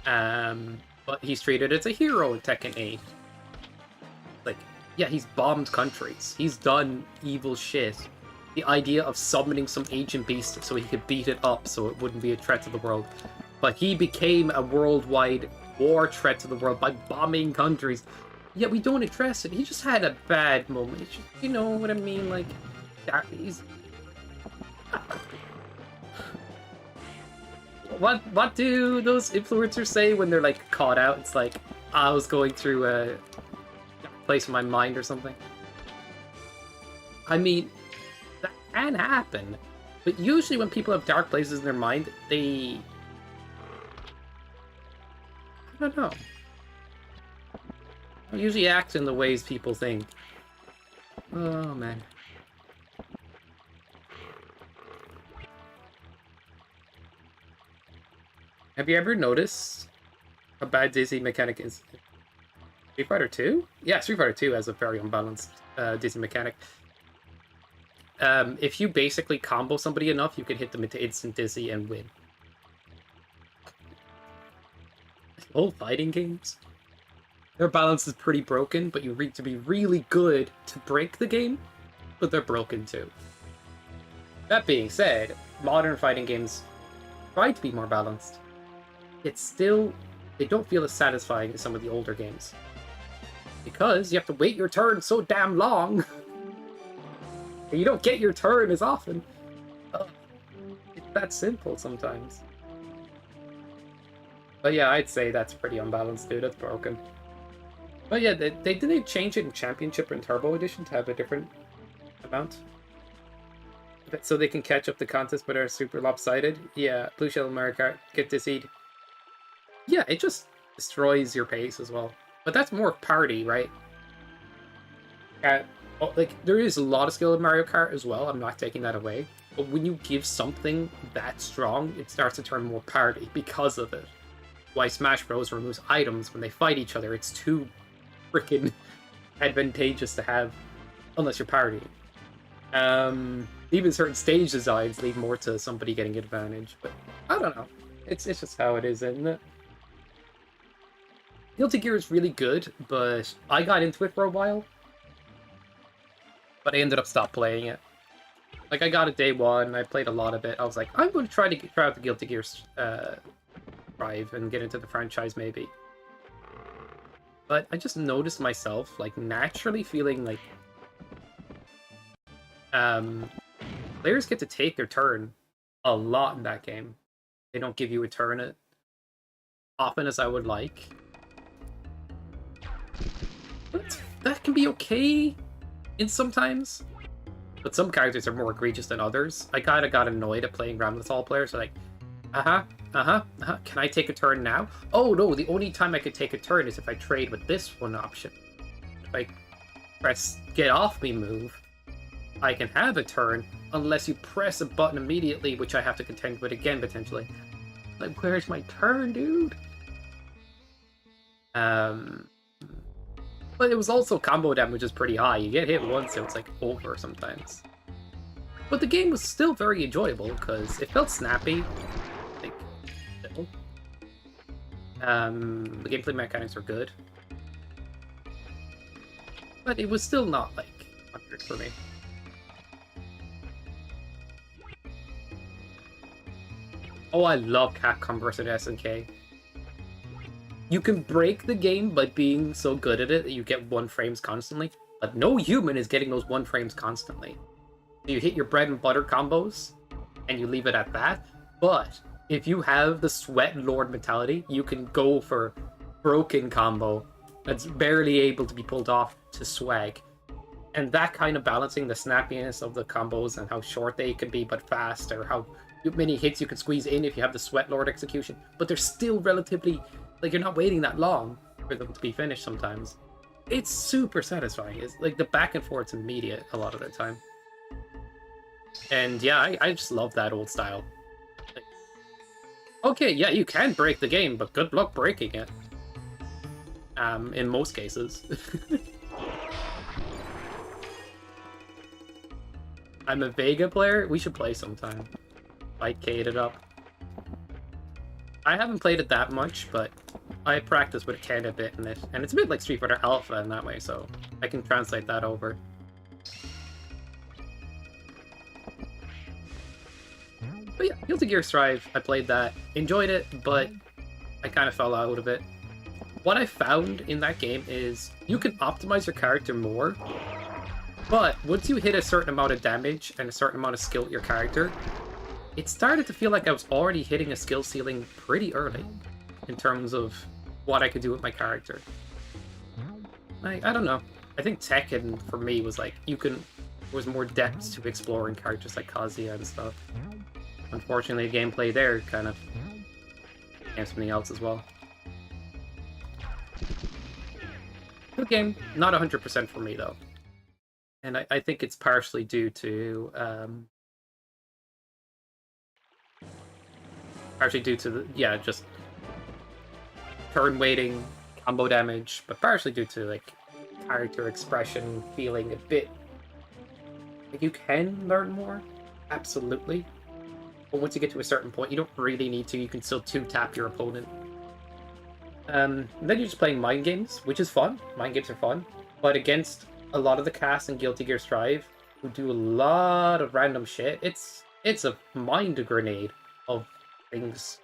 But he's treated as a hero in Tekken 8. Like, yeah, he's bombed countries. He's done evil shit. The idea of summoning some ancient beast so he could beat it up so it wouldn't be a threat to the world. But he became a worldwide war threat to the world by bombing countries. Yet we don't address it. He just had a bad moment. You know what I mean? Like, he's... What do those influencers say when they're, like, caught out? It's like, I was going through a place in my mind or something. I mean, that can happen. But usually when people have dark places in their mind, they... I don't know. I usually act in the ways people think. Oh, man. Have you ever noticed how bad Dizzy mechanic is? Street Fighter 2? Yeah, Street Fighter 2 has a very unbalanced Dizzy mechanic. If you basically combo somebody enough, you can hit them into instant Dizzy and win. Old fighting games. Their balance is pretty broken, but you need to be really good to break the game, but they're broken too. That being said, modern fighting games try to be more balanced. It's still, they don't feel as satisfying as some of the older games. Because you have to wait your turn so damn long. And you don't get your turn as often. It's that simple sometimes. But yeah, I'd say that's pretty unbalanced, dude. That's broken. But yeah, did they change it in Championship and Turbo Edition to have a different amount? So they can catch up the contest but are super lopsided? Yeah, Blue Shell and Mario Kart get dizzied. Yeah, it just destroys your pace as well. But that's more party, right? Like, there is a lot of skill in Mario Kart as well, I'm not taking that away. But when you give something that strong, it starts to turn more party because of it. Why Smash Bros. Removes items when they fight each other, it's too freaking advantageous to have, unless you're partying. Even certain stage designs lead more to somebody getting an advantage, but I don't know. It's just how it is, isn't it? Guilty Gear is really good, but I got into it for a while. But I ended up stopped playing it. Like, I got it day one, I played a lot of it. I was like, I'm going to try out the Guilty Gear Drive and get into the franchise, maybe. But I just noticed myself, like, naturally feeling like... players get to take their turn a lot in that game. They don't give you a turn as often as I would like. But that can be okay in sometimes. But some characters are more egregious than others. I kinda got annoyed at playing Ramlethal players. So like, can I take a turn now? Oh no, the only time I could take a turn is if I trade with this one option. If I press get off me move, I can have a turn unless you press a button immediately, which I have to contend with again potentially. Like, where's my turn, dude? But it was also combo damage is pretty high. You get hit once, it was like over sometimes. But the game was still very enjoyable because it felt snappy. Like, still. The gameplay mechanics were good. But it was still not like 100 for me. Oh, I love Capcom vs. SNK. You can break the game by being so good at it that you get 1 frames constantly, but no human is getting those 1 frames constantly. You hit your bread and butter combos, and you leave it at that, but if you have the Sweat Lord mentality, you can go for broken combo that's barely able to be pulled off to swag. And that kind of balancing the snappiness of the combos and how short they can be but fast, or how many hits you can squeeze in if you have the Sweat Lord execution, but they're still relatively... like, you're not waiting that long for them to be finished sometimes. It's super satisfying. It's like the back and forth's immediate a lot of the time. And yeah, I just love that old style. Like, okay, yeah, you can break the game, but good luck breaking it. In most cases. I'm a Vega player. We should play sometime. Fight Kate it up. I haven't played it that much, but I practice with Ken a bit in it, and it's a bit like Street Fighter Alpha in that way, so I can translate that over. But yeah, Guilty Gear Strive, I played that, enjoyed it, but I kind of fell out of it. what I found in that game is you can optimize your character more, but once you hit a certain amount of damage and a certain amount of skill with your character, it started to feel like I was already hitting a skill ceiling pretty early in terms of what I could do with my character. I don't know. I think Tekken, for me, was like, was more depth to exploring characters like Kazuya and stuff. Unfortunately, the gameplay there kind of became something else as well. Good game, not 100% for me, though. And I think it's partially due to just turn waiting, combo damage, but partially due to like character expression feeling a bit like you can learn more, absolutely. But once you get to a certain point, you don't really need to. You can still two-tap your opponent. Then you're just playing mind games, which is fun. Mind games are fun, but against a lot of the cast in Guilty Gear Strive, who do a lot of random shit, it's a mind grenade of things.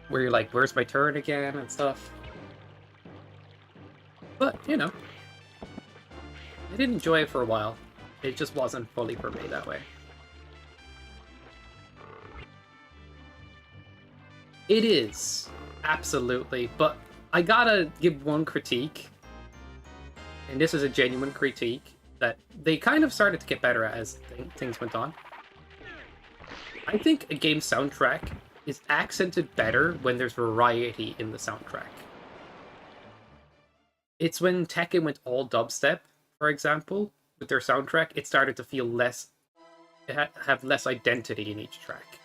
Where you're like, where's my turn again, and stuff. But, you know, I did enjoy it for a while. It just wasn't fully for me that way. It is, absolutely, but I gotta give one critique, and this is a genuine critique, that they kind of started to get better at as things went on. I think a game's soundtrack is accented better when there's variety in the soundtrack. It's when Tekken went all dubstep, for example, with their soundtrack, it started to feel have less identity in each track.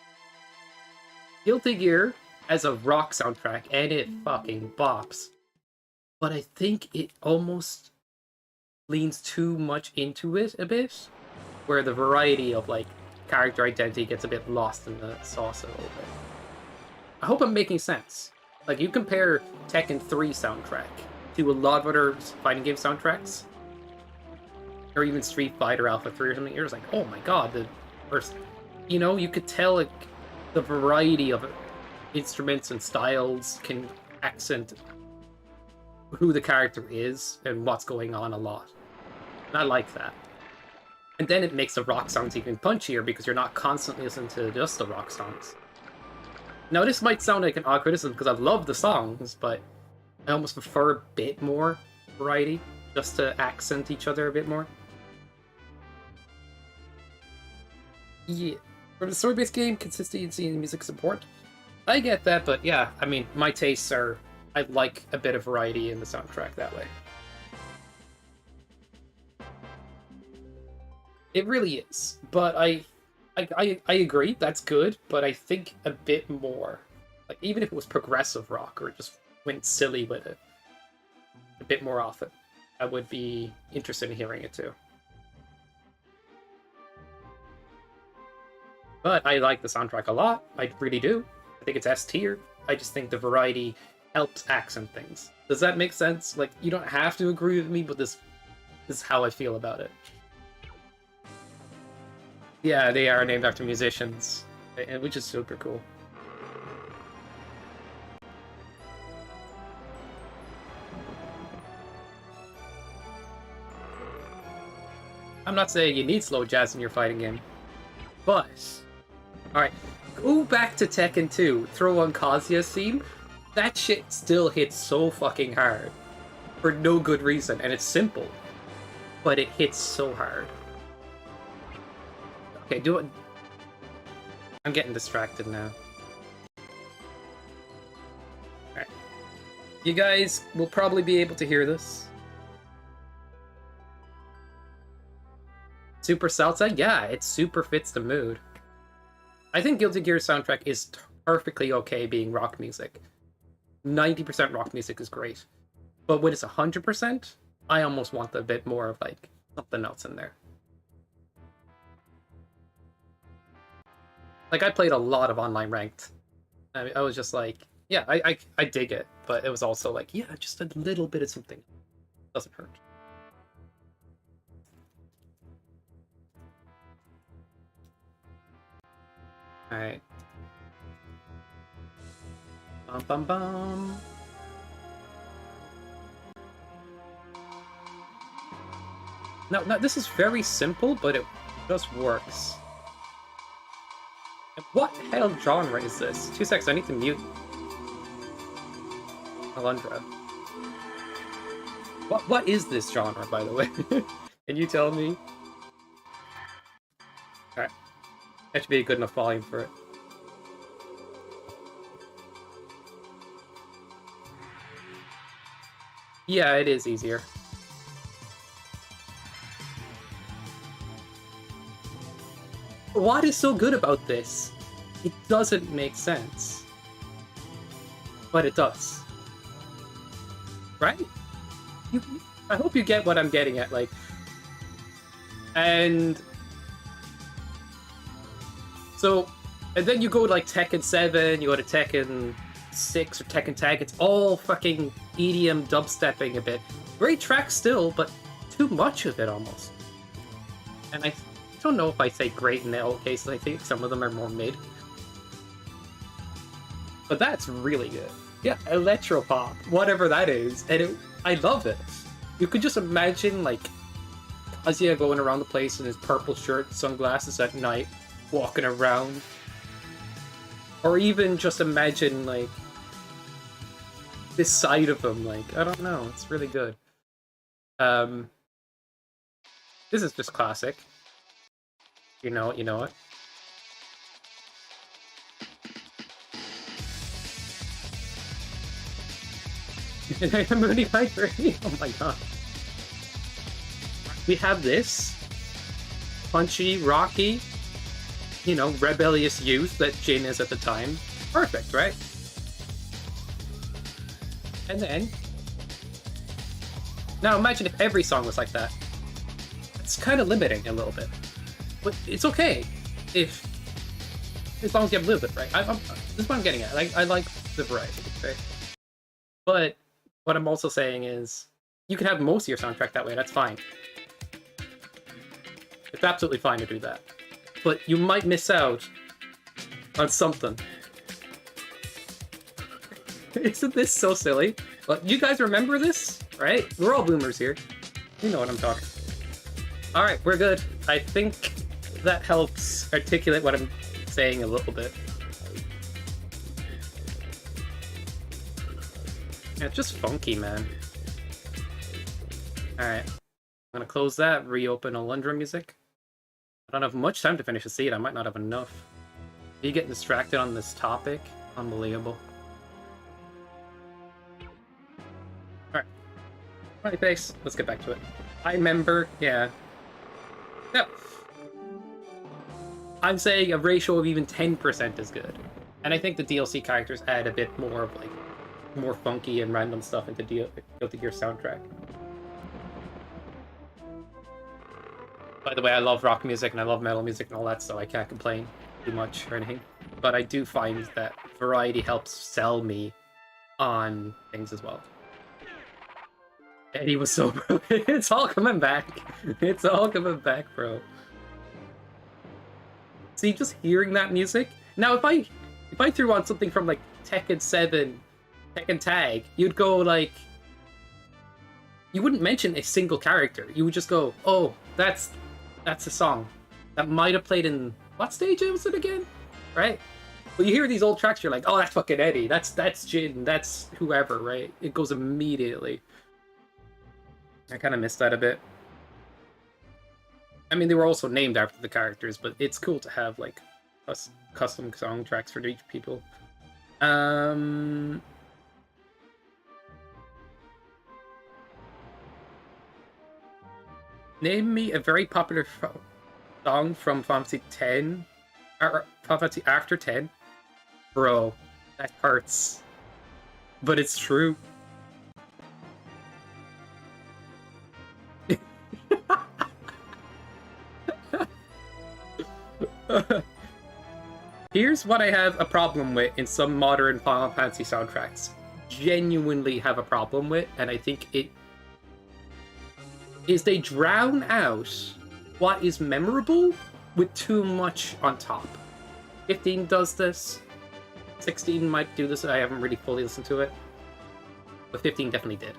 Guilty Gear has a rock soundtrack, and it fucking bops. But I think it almost leans too much into it a bit, where the variety of, like, character identity gets a bit lost in the sauce a little bit. I hope I'm making sense. Like, you compare Tekken 3 soundtrack to a lot of other fighting game soundtracks, or even Street Fighter Alpha 3 or something, you're just like, oh my god, you know, you could tell, like, the variety of instruments and styles can accent who the character is and what's going on a lot. And I like that. And then it makes the rock songs even punchier because you're not constantly listening to just the rock songs. Now, this might sound like an odd criticism because I love the songs, but I almost prefer a bit more variety just to accent each other a bit more. Yeah. For the story-based game, consistency and music support, I get that, but yeah, I mean, my tastes are, I like a bit of variety in the soundtrack that way. It really is, but I agree, that's good, but I think a bit more. Like, even if it was progressive rock, or just went silly with it a bit more often, I would be interested in hearing it too. But I like the soundtrack a lot. I really do. I think it's S tier. I just think the variety helps accent things. Does that make sense? Like, you don't have to agree with me, but this is how I feel about it. Yeah, they are named after musicians, which is super cool. I'm not saying you need slow jazz in your fighting game, but... Alright, go back to Tekken 2, throw on Kazuya's theme, that shit still hits so fucking hard. For no good reason, and it's simple. But it hits so hard. Okay, do it. I'm getting distracted now. Alright. You guys will probably be able to hear this. Super salsa? Yeah, it super fits the mood. I think Guilty Gear's soundtrack is perfectly okay being rock music. 90% rock music is great. But when it's 100%, I almost want a bit more of, like, something else in there. Like, I played a lot of online ranked. I was just like, yeah, I dig it. But it was also like, yeah, just a little bit of something. Doesn't hurt. Alright. Bum bum bum. No, this is very simple, but it just works. What hell genre is this? 2 seconds, I need to mute Alundra. What is this genre, by the way? Can you tell me? Alright. That should be a good enough volume for it. Yeah, it is easier. What is so good about this? It doesn't make sense. But it does. Right? I hope you get what I'm getting at, like... And... So, and then you go to like Tekken 7, you go to Tekken 6 or Tekken Tag, it's all fucking EDM dubstepping a bit. Great track still, but too much of it almost. And I don't know if I say great in all cases, I think some of them are more mid. But that's really good. Yeah, electropop, whatever that is, and I love it. You could just imagine, like, Kazuya going around the place in his purple shirt, sunglasses at night, walking around. Or even just imagine, like, this side of him, like, I don't know, it's really good. This is just classic. You know it, you know it. I'm really hydrated. Oh my god. We have this punchy, rocky, you know, rebellious youth that Jin is at the time. Perfect, right? And then... Now imagine if every song was like that. It's kind of limiting a little bit. But it's okay if... As long as you have a little bit, right? This is what I'm getting at. I like the variety, right? But what I'm also saying is, you can have most of your soundtrack that way, that's fine. It's absolutely fine to do that. But you might miss out on something. Isn't this so silly? But you guys remember this, right? We're all boomers here. You know what I'm talking. Alright, we're good. I think that helps articulate what I'm saying a little bit. Yeah, it's just funky, man. Alright. I'm gonna close that, reopen Alundra music. I don't have much time to finish the seed, I might not have enough. Are you getting distracted on this topic? Unbelievable. Alright. Right face, let's get back to it. I remember, yeah. No. I'm saying a ratio of even 10% is good. And I think the DLC characters add a bit more of, like, more funky and random stuff into Guilty Gear soundtrack. By the way, I love rock music and I love metal music and all that, so I can't complain too much or anything. But I do find that variety helps sell me on things as well. Eddie was so... It's all coming back. It's all coming back, bro. See, just hearing that music... Now, if I threw on something from, like, Tekken 7... Tekken Tag, you'd go like... You wouldn't mention a single character. You would just go, oh, that's a song. That might have played in... What stage was it again? Right? But you hear these old tracks, you're like, oh, that's fucking Eddie. That's Jin. That's whoever, right? It goes immediately. I kind of missed that a bit. I mean, they were also named after the characters, but it's cool to have, like, custom song tracks for each people. Name me a very popular song from Final Fantasy X, or Final Fantasy after 10. Bro, that hurts. But it's true. Here's what I have a problem with in some modern Final Fantasy soundtracks. Genuinely have a problem with, and I think it is they drown out what is memorable with too much on top. 15 does this. 16 might do this. I haven't really fully listened to it, but 15 definitely did.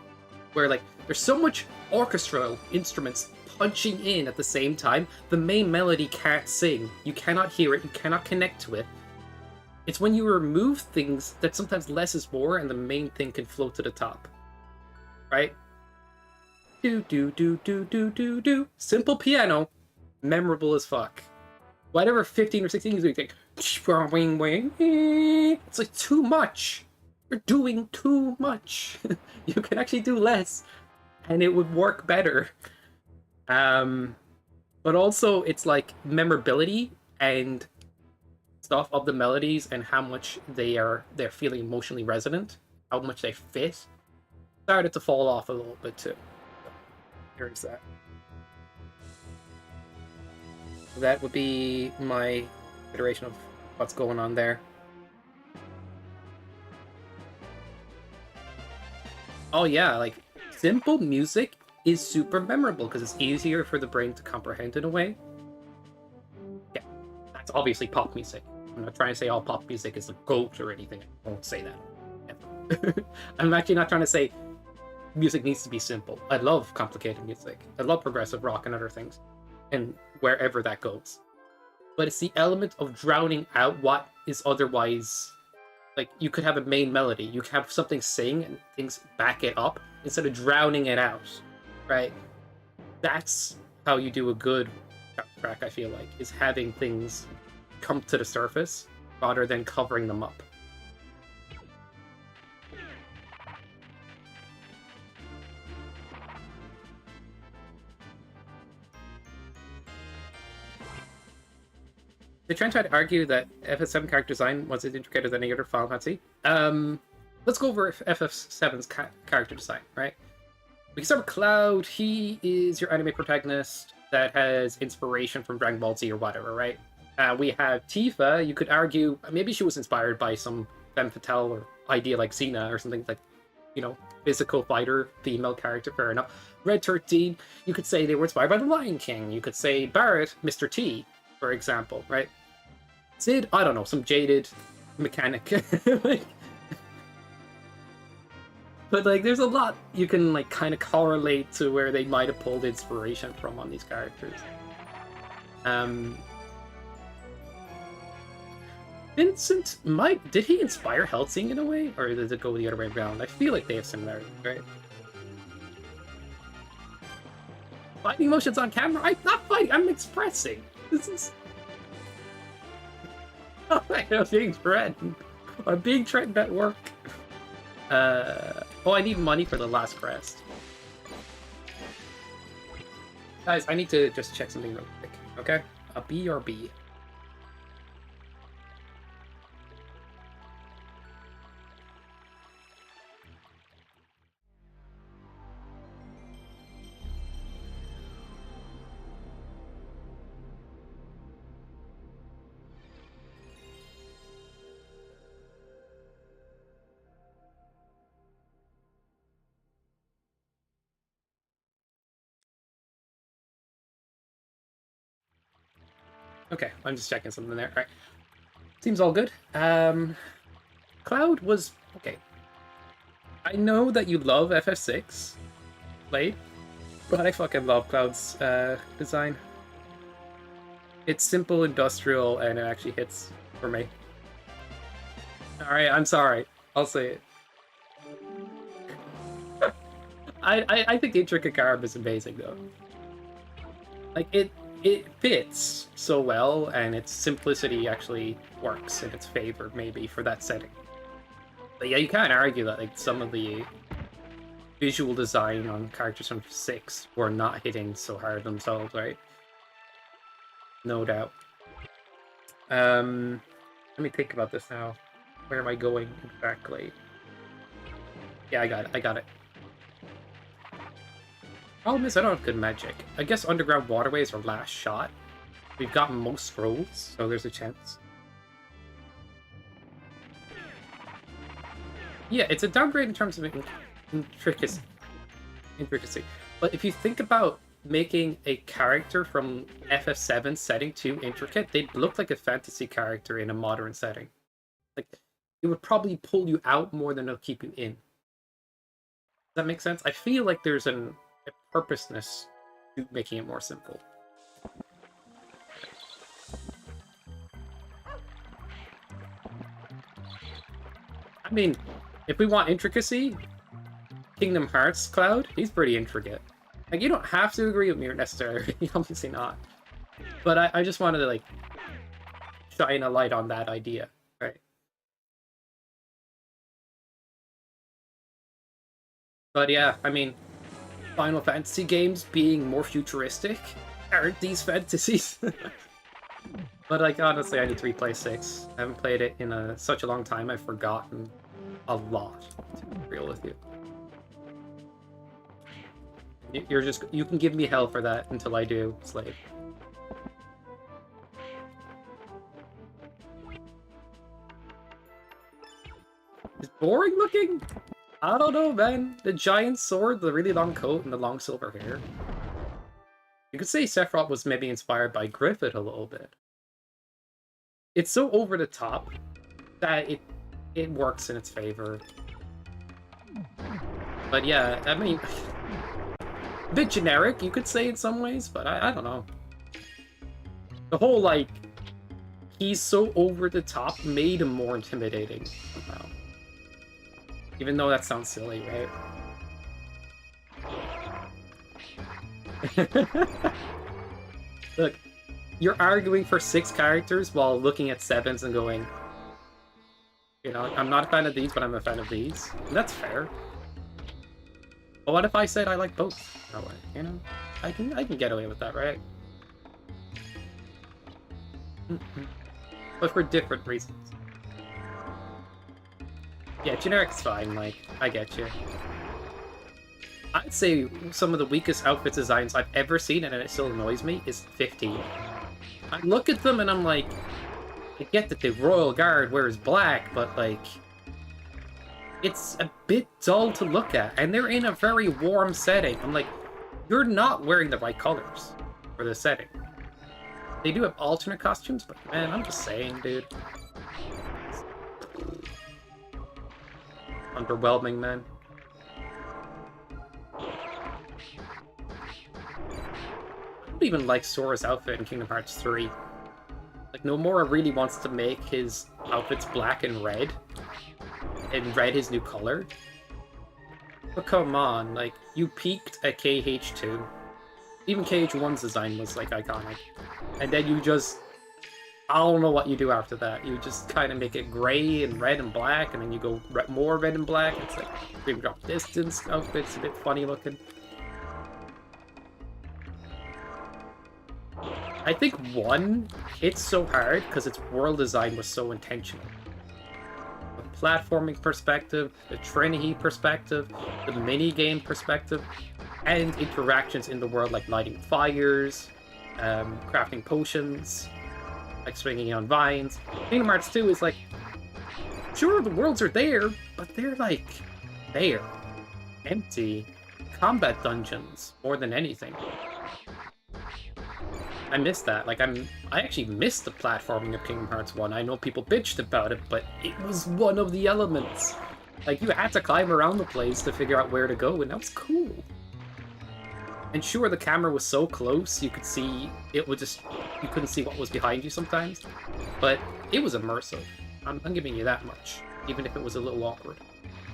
Where like there's so much orchestral instruments punching in at the same time, the main melody can't sing. You cannot hear it. You cannot connect to it. It's when you remove things that sometimes less is more, and the main thing can float to the top. Right? Do do do do do do do. Simple piano, memorable as fuck. Whatever 15 or 16 is doing, think, it's like too much. You're doing too much. You can actually do less, and it would work better. But also it's like memorability and stuff of the melodies and how much they're feeling emotionally resonant, how much they fit, started to fall off a little bit too. Here's that. That would be my iteration of what's going on there. Oh yeah, like simple music is super memorable because it's easier for the brain to comprehend in a way. Yeah, that's obviously pop music. I'm not trying to say all pop music is the GOAT or anything. I won't say that. I'm actually not trying to say music needs to be simple. I love complicated music. I love progressive rock and other things, and wherever that goes. But it's the element of drowning out what is otherwise... Like, you could have a main melody. You could have something sing and things back it up instead of drowning it out, right? That's how you do a good track, I feel like, is having things come to the surface rather than covering them up. They try to argue that FF7 character design was intricate than any other Final Fantasy. Let's go over FF7's character design, right? We can start with Cloud. He is your anime protagonist that has inspiration from Dragon Ball Z or whatever, right? We have Tifa. You could argue maybe she was inspired by some femme fatale or idea like Xena or something like, you know, physical fighter, female character, fair enough. Red 13, you could say they were inspired by The Lion King. You could say Barrett, Mr. T, for example, right? Sid, I don't know, some jaded mechanic. Like, but like, there's a lot you can like kind of correlate to where they might have pulled inspiration from on these characters. Vincent did he inspire Hellsing in a way, or did it go the other way around? I feel like they have similarities, right? Fighting motions on camera? I'm not fighting, I'm expressing. This is... I'm being threatened. I'm being threatened at work. Oh, I need money for the last crest. Guys, I need to just check something real quick, okay? A BRB. Okay, I'm just checking something there. All right. Seems all good. Cloud was... Okay. I know that you love FF6, Blade, but I fucking love Cloud's design. It's simple, industrial, and it actually hits for me. Alright, I'm sorry. I'll say it. I think the intricate garb is amazing, though. Like, it fits so well, and its simplicity actually works in its favor, maybe, for that setting. But yeah, you can't argue that like some of the visual design on characters from 6 were not hitting so hard themselves, right? No doubt. Let me think about this now. Where am I going exactly? Yeah, I got it. Problem is, I don't have good magic. I guess underground waterways are last shot. We've got most scrolls, so there's a chance. Yeah, it's a downgrade in terms of intricacy. But if you think about making a character from FF7 setting too intricate, they'd look like a fantasy character in a modern setting. Like, it would probably pull you out more than it'll keep you in. Does that make sense? I feel like there's a purposeness to making it more simple. I mean, if we want intricacy, Kingdom Hearts Cloud, he's pretty intricate. Like, you don't have to agree with me necessarily, obviously not. But I just wanted to, like, shine a light on that idea, right? But yeah, I mean, Final Fantasy games being more futuristic aren't these fantasies. But, like, honestly, I need to replay 6. I haven't played it in such a long time, I've forgotten a lot, to be real with you. You can give me hell for that until I do, Slave. It's boring looking? I don't know, man. The giant sword, the really long coat, and the long silver hair. You could say Sephiroth was maybe inspired by Griffith a little bit. It's so over the top that it works in its favor. But yeah, I mean, a bit generic, you could say in some ways, but I don't know. The whole, like, he's so over the top made him more intimidating somehow. Even though that sounds silly, right? Look, you're arguing for 6 characters while looking at 7s and going, you know, I'm not a fan of these, but I'm a fan of these. And that's fair. But what if I said I like both? No way, you know? I can get away with that, right? But for different reasons. Yeah, generic's fine, like, I get you. I'd say some of the weakest outfit designs I've ever seen, and it still annoys me, is 15. I look at them and I'm like, I get that the Royal Guard wears black, but, like, it's a bit dull to look at, and they're in a very warm setting. I'm like, you're not wearing the right colors for the setting. They do have alternate costumes, but man, I'm just saying, dude. Underwhelming, man. I don't even like Sora's outfit in Kingdom Hearts 3. Like, Nomura really wants to make his outfits black and red his new color. But come on, like, you peaked at KH2. Even KH1's design was, like, iconic. And then you just... I don't know what you do after that. You just kind of make it gray and red and black, and then you go more red and black. It's like Dream Drop Distance outfit's a bit funny looking. I think 1 hits so hard because its world design was so intentional. The platforming perspective, the Trinity perspective, the minigame perspective, and interactions in the world like lighting fires, crafting potions, like swinging on vines. Kingdom Hearts 2 is like, sure, the worlds are there, but they're like, there. Empty. Combat dungeons, more than anything. I miss that. Like, I actually miss the platforming of Kingdom Hearts 1. I know people bitched about it, but it was one of the elements. Like, you had to climb around the place to figure out where to go, and that was cool. And sure, the camera was so close, you could see, you couldn't see what was behind you sometimes. But it was immersive. I'm giving you that much, even if it was a little awkward.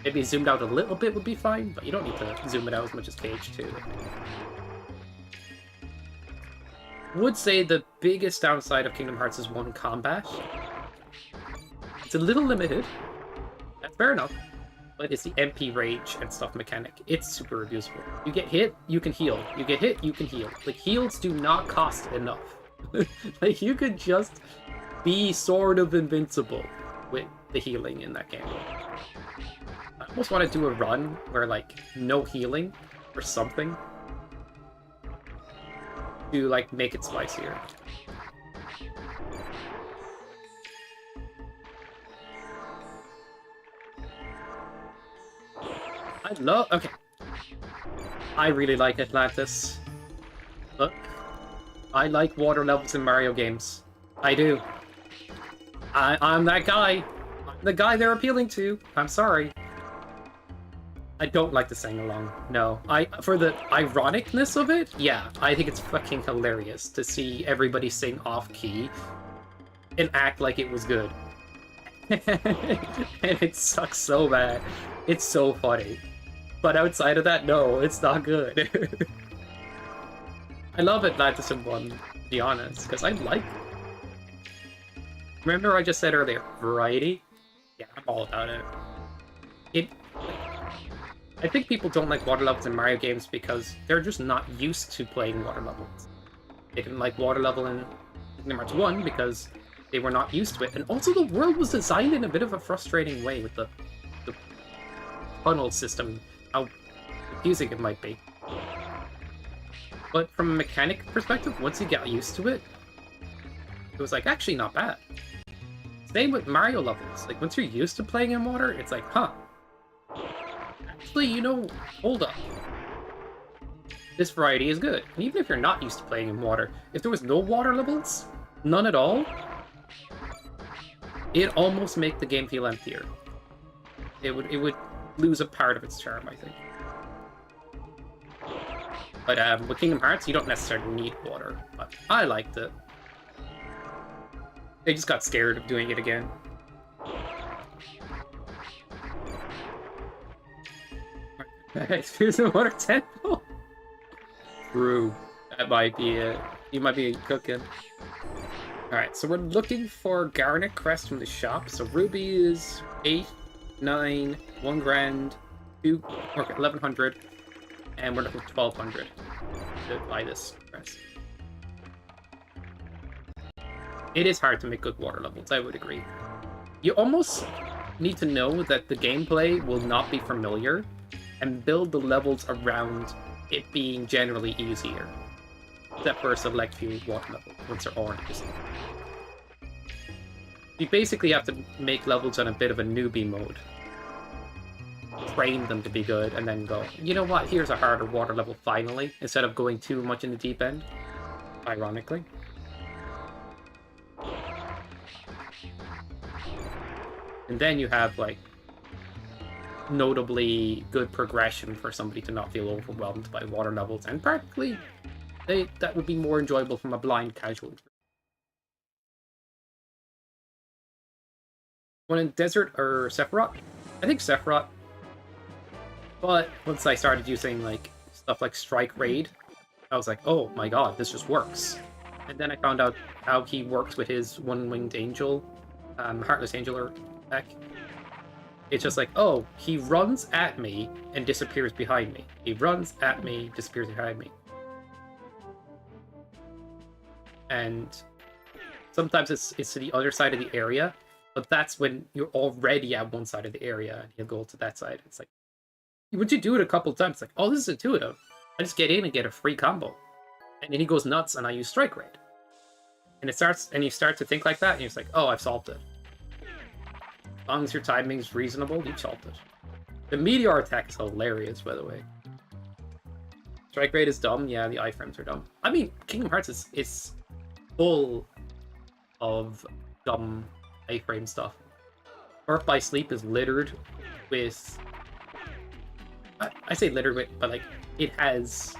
Maybe zoomed out a little bit would be fine, but you don't need to zoom it out as much as KH2. Would say the biggest downside of Kingdom Hearts is 1 combat. It's a little limited. That's fair enough. But it's the MP rage and stuff mechanic. It's super abusable. You get hit, you can heal. You get hit, you can heal. Like, heals do not cost enough. Like, you could just be sort of invincible with the healing in that game. I almost want to do a run where, like, no healing or something to, like, make it spicier. Okay. I really like Atlantis. Look, I like water levels in Mario games. I do. I'm that guy. I'm the guy they're appealing to. I'm sorry. I don't like the sing-along. No. For the ironicness of it, yeah, I think it's fucking hilarious to see everybody sing off-key and act like it was good. And it sucks so bad. It's so funny. But outside of that, no, it's not good. I love Atlantis in 1, to be honest, because I like... Remember I just said earlier, variety? Yeah, I'm all about it. I think people don't like water levels in Mario games because they're just not used to playing water levels. They didn't like water level in Kingdom Hearts 1 because they were not used to it. And also the world was designed in a bit of a frustrating way with the funnel system, how confusing it might be. But from a mechanic perspective, once you get used to it, it was like actually not bad. Same with Mario levels. Like once you're used to playing in water, it's like, huh. Actually, you know, hold up. This variety is good. And even if you're not used to playing in water, if there was no water levels, none at all, it'd almost make the game feel emptier. It would lose a part of its charm, I think. But with Kingdom Hearts, you don't necessarily need water. But I liked it. They just got scared of doing it again. Here's the water temple. True. That might be it. You might be cooking. Alright, so we're looking for Garnet Crest from the shop. So Ruby is 8, 9, 1 grand, 2, or 1100, and we're looking for 1200 to buy this crest. It is hard to make good water levels, I would agree. You almost need to know that the gameplay will not be familiar and build the levels around it being generally easier. Except for a select few water levels, once they're orange. You basically have to make levels on a bit of a newbie mode. Train them to be good, and then go, you know what, here's a harder water level finally, instead of going too much in the deep end. Ironically. And then you have, like, notably good progression for somebody to not feel overwhelmed by water levels, and practically that would be more enjoyable from a blind casual. One in Desert or Sephiroth? I think Sephiroth. But once I started using like stuff like Strike Raid, I was like, oh my god, this just works. And then I found out how he works with his One-Winged Angel, Heartless Angel deck. It's just like, oh, he runs at me and disappears behind me. He runs at me, disappears behind me. And sometimes it's to the other side of the area, but that's when you're already at one side of the area and he'll go to that side. It's like, once you do it a couple times, it's like, oh, this is intuitive. I just get in and get a free combo. And then he goes nuts and I use Strike Raid. And you start to think like that, and you're just like, oh, I've solved it. As long as your timing's reasonable, you've solved it. The Meteor attack is hilarious, by the way. Strike Raid is dumb, yeah, the iframes are dumb. I mean, Kingdom Hearts is full of dumb iframe stuff. Birth by Sleep is littered with... I say littered with, but like, it has...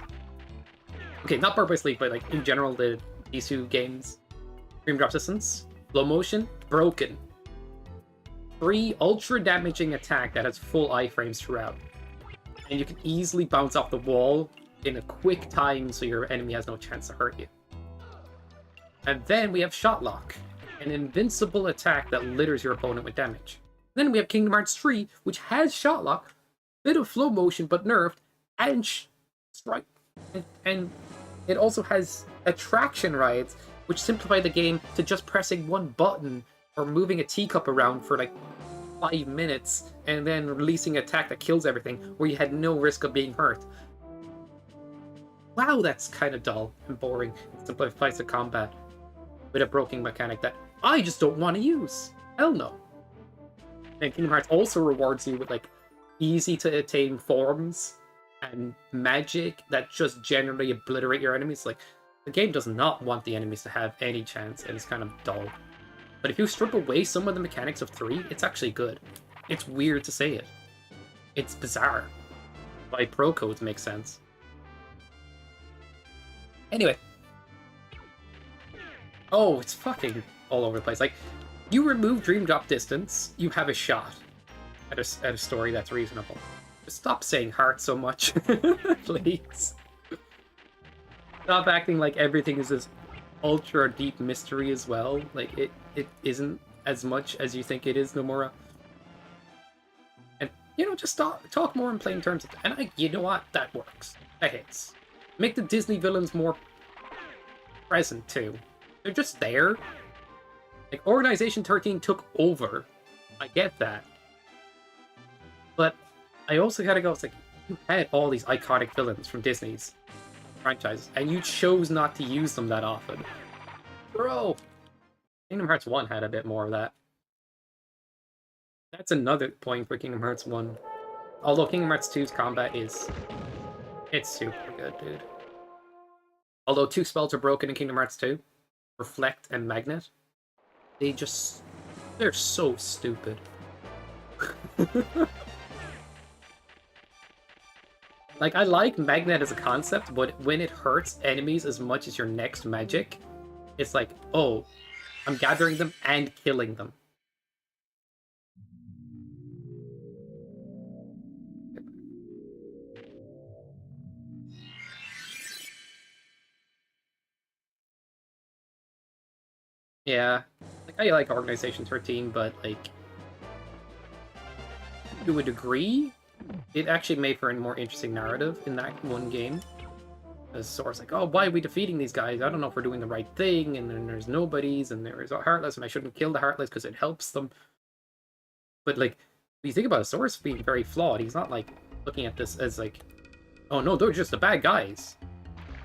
Okay, not Birth by Sleep, but like, in general, these two games. Dream Drop Distance, Slow Motion, broken. Free, ultra damaging attack that has full iframes throughout. And you can easily bounce off the wall in a quick time so your enemy has no chance to hurt you. And then we have Shot Lock, an invincible attack that litters your opponent with damage. Then we have Kingdom Hearts 3, which has Shot Lock, bit of flow motion but nerfed, and strike. And it also has attraction rides, which simplify the game to just pressing one button or moving a teacup around for like 5 minutes and then releasing an attack that kills everything where you had no risk of being hurt. Wow, that's kind of dull and boring. It simplifies the combat with a broken mechanic that I just don't want to use. Hell no. And Kingdom Hearts also rewards you with like easy to attain forms and magic that just generally obliterate your enemies. Like, the game does not want the enemies to have any chance, and it's kind of dull. But if you strip away some of the mechanics of 3, it's actually good. It's weird to say it. It's bizarre. By pro codes makes sense. Anyway. Oh, it's fucking all over the place. Like, you remove Dream Drop Distance, you have a shot at a story that's reasonable. Just stop saying heart so much, please. Stop acting like everything is this ultra deep mystery as well. Like, it isn't as much as you think it is, Nomura. And, you know, just talk more in plain terms. And you know what? That works. That hits. Make the Disney villains more present, too. They're just there. Like, Organization 13 took over. I get that. But I also gotta go, it's like, you had all these iconic villains from Disney's franchises, and you chose not to use them that often. Bro! Kingdom Hearts 1 had a bit more of that. That's another point for Kingdom Hearts 1. Although Kingdom Hearts 2's combat it's super good, dude. Although 2 spells are broken in Kingdom Hearts 2, Reflect and Magnet, they're so stupid. Like, I like Magnet as a concept, but when it hurts enemies as much as your next magic, it's like, oh, I'm gathering them and killing them. Yeah, like, I like Organization 13, but, like, to a degree, it actually made for a more interesting narrative in that one game. As Sora's like, oh, why are we defeating these guys? I don't know if we're doing the right thing, and then there's nobodies, and there's a Heartless, and I shouldn't kill the Heartless because it helps them. But, like, when you think about it, Sora's being very flawed. He's not, like, looking at this as, like, oh no, they're just the bad guys.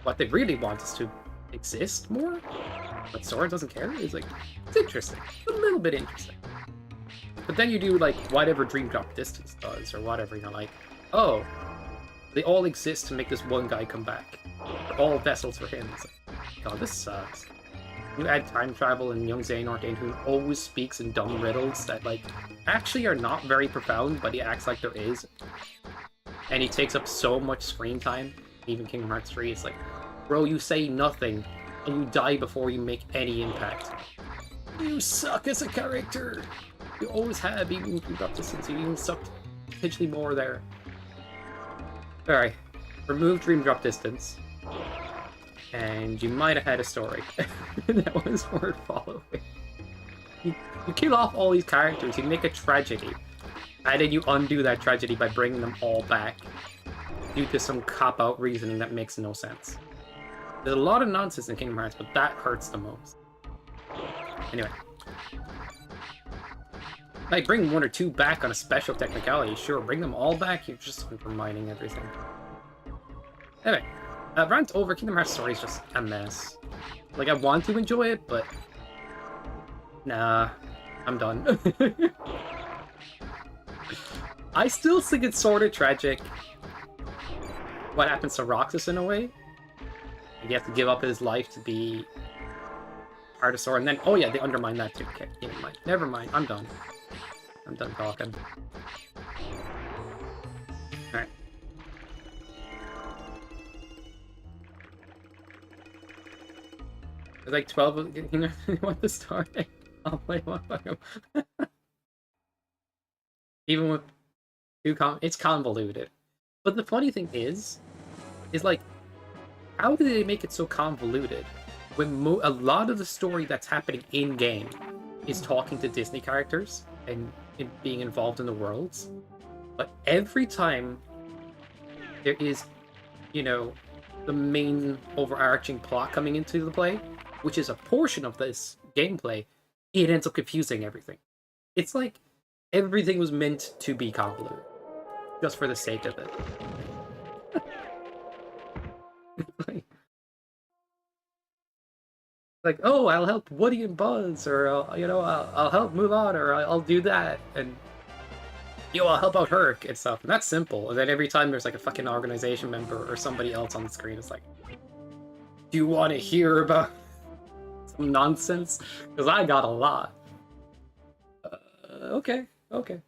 What they really want is to exist more? But Sora doesn't care? He's like, it's interesting. A little bit interesting. But then you do, like, whatever Dream Drop Distance does, or whatever, you're like, oh, they all exist to make this one guy come back. They're all vessels for him. It's like, God, this sucks. You add time travel and young Xehanort who always speaks in dumb riddles that, like, actually are not very profound, but he acts like there is. And he takes up so much screen time. Even Kingdom Hearts 3, it's like, bro, you say nothing, and you die before you make any impact. You suck as a character! You always have, even if you got distance, you even sucked potentially more there. Alright, remove Dream Drop Distance, and you might have had a story that was worth following. You kill off all these characters, you make a tragedy, and then you undo that tragedy by bringing them all back due to some cop-out reasoning that makes no sense. There's a lot of nonsense in Kingdom Hearts, but that hurts the most. Anyway. Like, bring 1 or 2 back on a special technicality, sure. Bring them all back, you're just undermining everything. Anyway, rant over. Kingdom Hearts story is just a mess. Like, I want to enjoy it, but... nah, I'm done. I still think it's sort of tragic what happens to Roxas in a way. He has to give up his life to be part of Sora, and then, oh yeah, they undermine that too. Okay, never mind, I'm done. I'm done talking. Alright. There's like 12 of you want the story? I'll play one of them. Even with it's convoluted. But the funny thing is like, how do they make it so convoluted when a lot of the story that's happening in-game is talking to Disney characters and being involved in the worlds? But every time there is, you know, the main overarching plot coming into the play, which is a portion of this gameplay, it ends up confusing everything. It's like everything was meant to be convoluted, just for the sake of it. like, oh, I'll help Woody and Buzz, or I'll help move on, or I'll do that, and I'll help out Herc and stuff. And that's simple. And then every time there's like a fucking organization member or somebody else on the screen, it's like, do you want to hear about some nonsense? Because I got a lot. Okay, okay.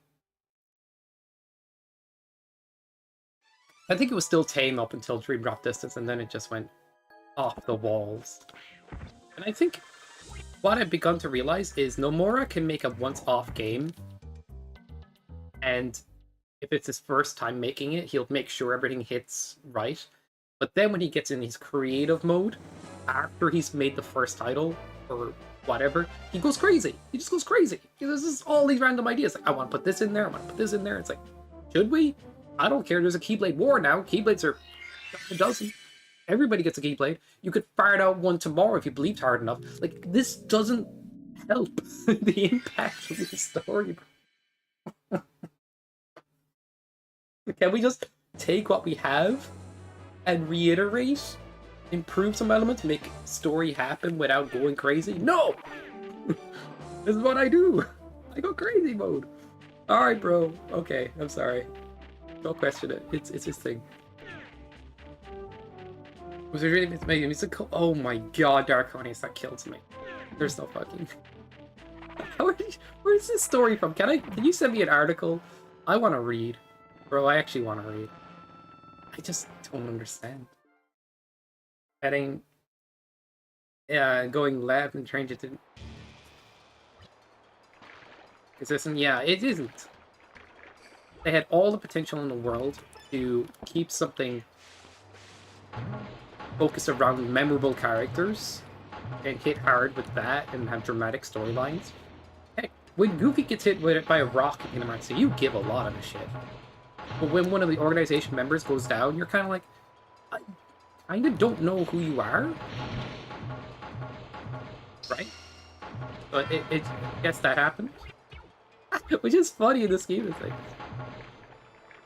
I think it was still tame up until Dream Drop Distance, and then it just went off the walls. And I think what I've begun to realize is Nomura can make a once-off game, and if it's his first time making it, he'll make sure everything hits right. But then when he gets in his creative mode, after he's made the first title, or whatever, he goes crazy. He just goes crazy. There's just all these random ideas. Like, I want to put this in there, I want to put this in there. It's like, should we? I don't care. There's a Keyblade war now. Keyblades are a dozen. Everybody gets a Keyblade. You could fire out one tomorrow if you believed hard enough. Like, this doesn't help the impact of the story. Can we just take what we have and reiterate, improve some elements, make story happen without going crazy? No! This is what I do. I go crazy mode. Alright, bro. Okay, I'm sorry. Don't question it. It's his thing. Was it really making musical? Oh my god, Dark Onions, that kills me. There's no fucking... Where's this story from? Can you send me an article? I want to read. Bro, I actually want to read. I just don't understand. Heading... Yeah, going left and change it to... Is this... Yeah, it isn't. They had all the potential in the world to keep something focused around memorable characters and hit hard with that and have dramatic storylines. Heck, when Goofy gets hit by a rock in Emergency, you give a lot of a shit. But when one of the organization members goes down, you're kind of like, I kind of don't know who you are. Right? But it gets that happens. Which is funny in the scheme of things.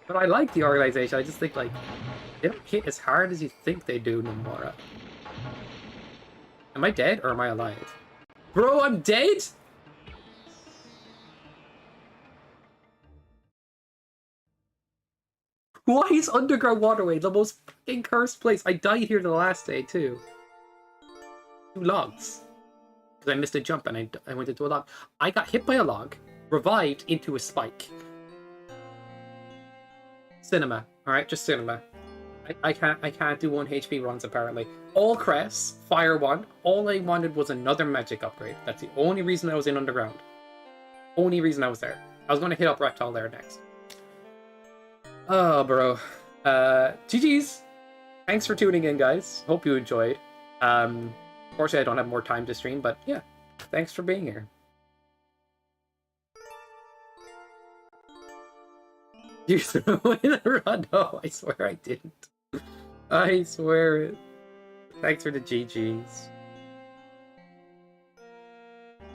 But I like the organization. I just think, like, they don't hit as hard as you think they do, Nomura. Am I dead or am I alive? Bro, I'm dead? Why is Underground Waterway the most fucking cursed place? I died here the last day, too. 2 logs. Because I missed a jump and I went into a log. I got hit by a log, revived into a spike. Cinema. Alright, just cinema. I can't do 1 HP runs, apparently. All crests, fire 1. All I wanted was another magic upgrade. That's the only reason I was in Underground. Only reason I was there. I was going to hit up Reptile there next. Oh, bro. GG's. Thanks for tuning in, guys. Hope you enjoyed. Unfortunately, I don't have more time to stream, but yeah. Thanks for being here. You threw away the Rando. I swear I didn't. I swear it. Thanks for the GG's.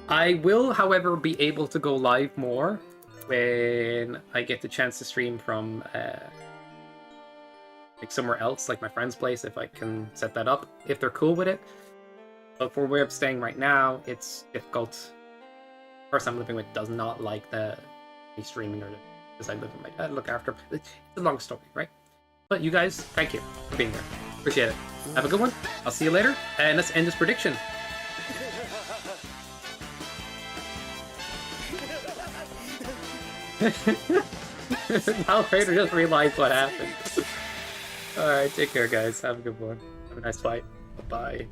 I will, however, be able to go live more when I get the chance to stream from like somewhere else, like my friend's place, if I can set that up, if they're cool with it. But for where I'm staying right now, it's difficult. The person I'm living with does not like me streaming, or because I live with my dad, look after him. It's a long story, right? But you guys, thank you for being here. Appreciate it. Have a good one. I'll see you later. And let's end this prediction. Alfredo just realized what happened. Alright, take care, guys. Have a good one. Have a nice fight. Bye-bye.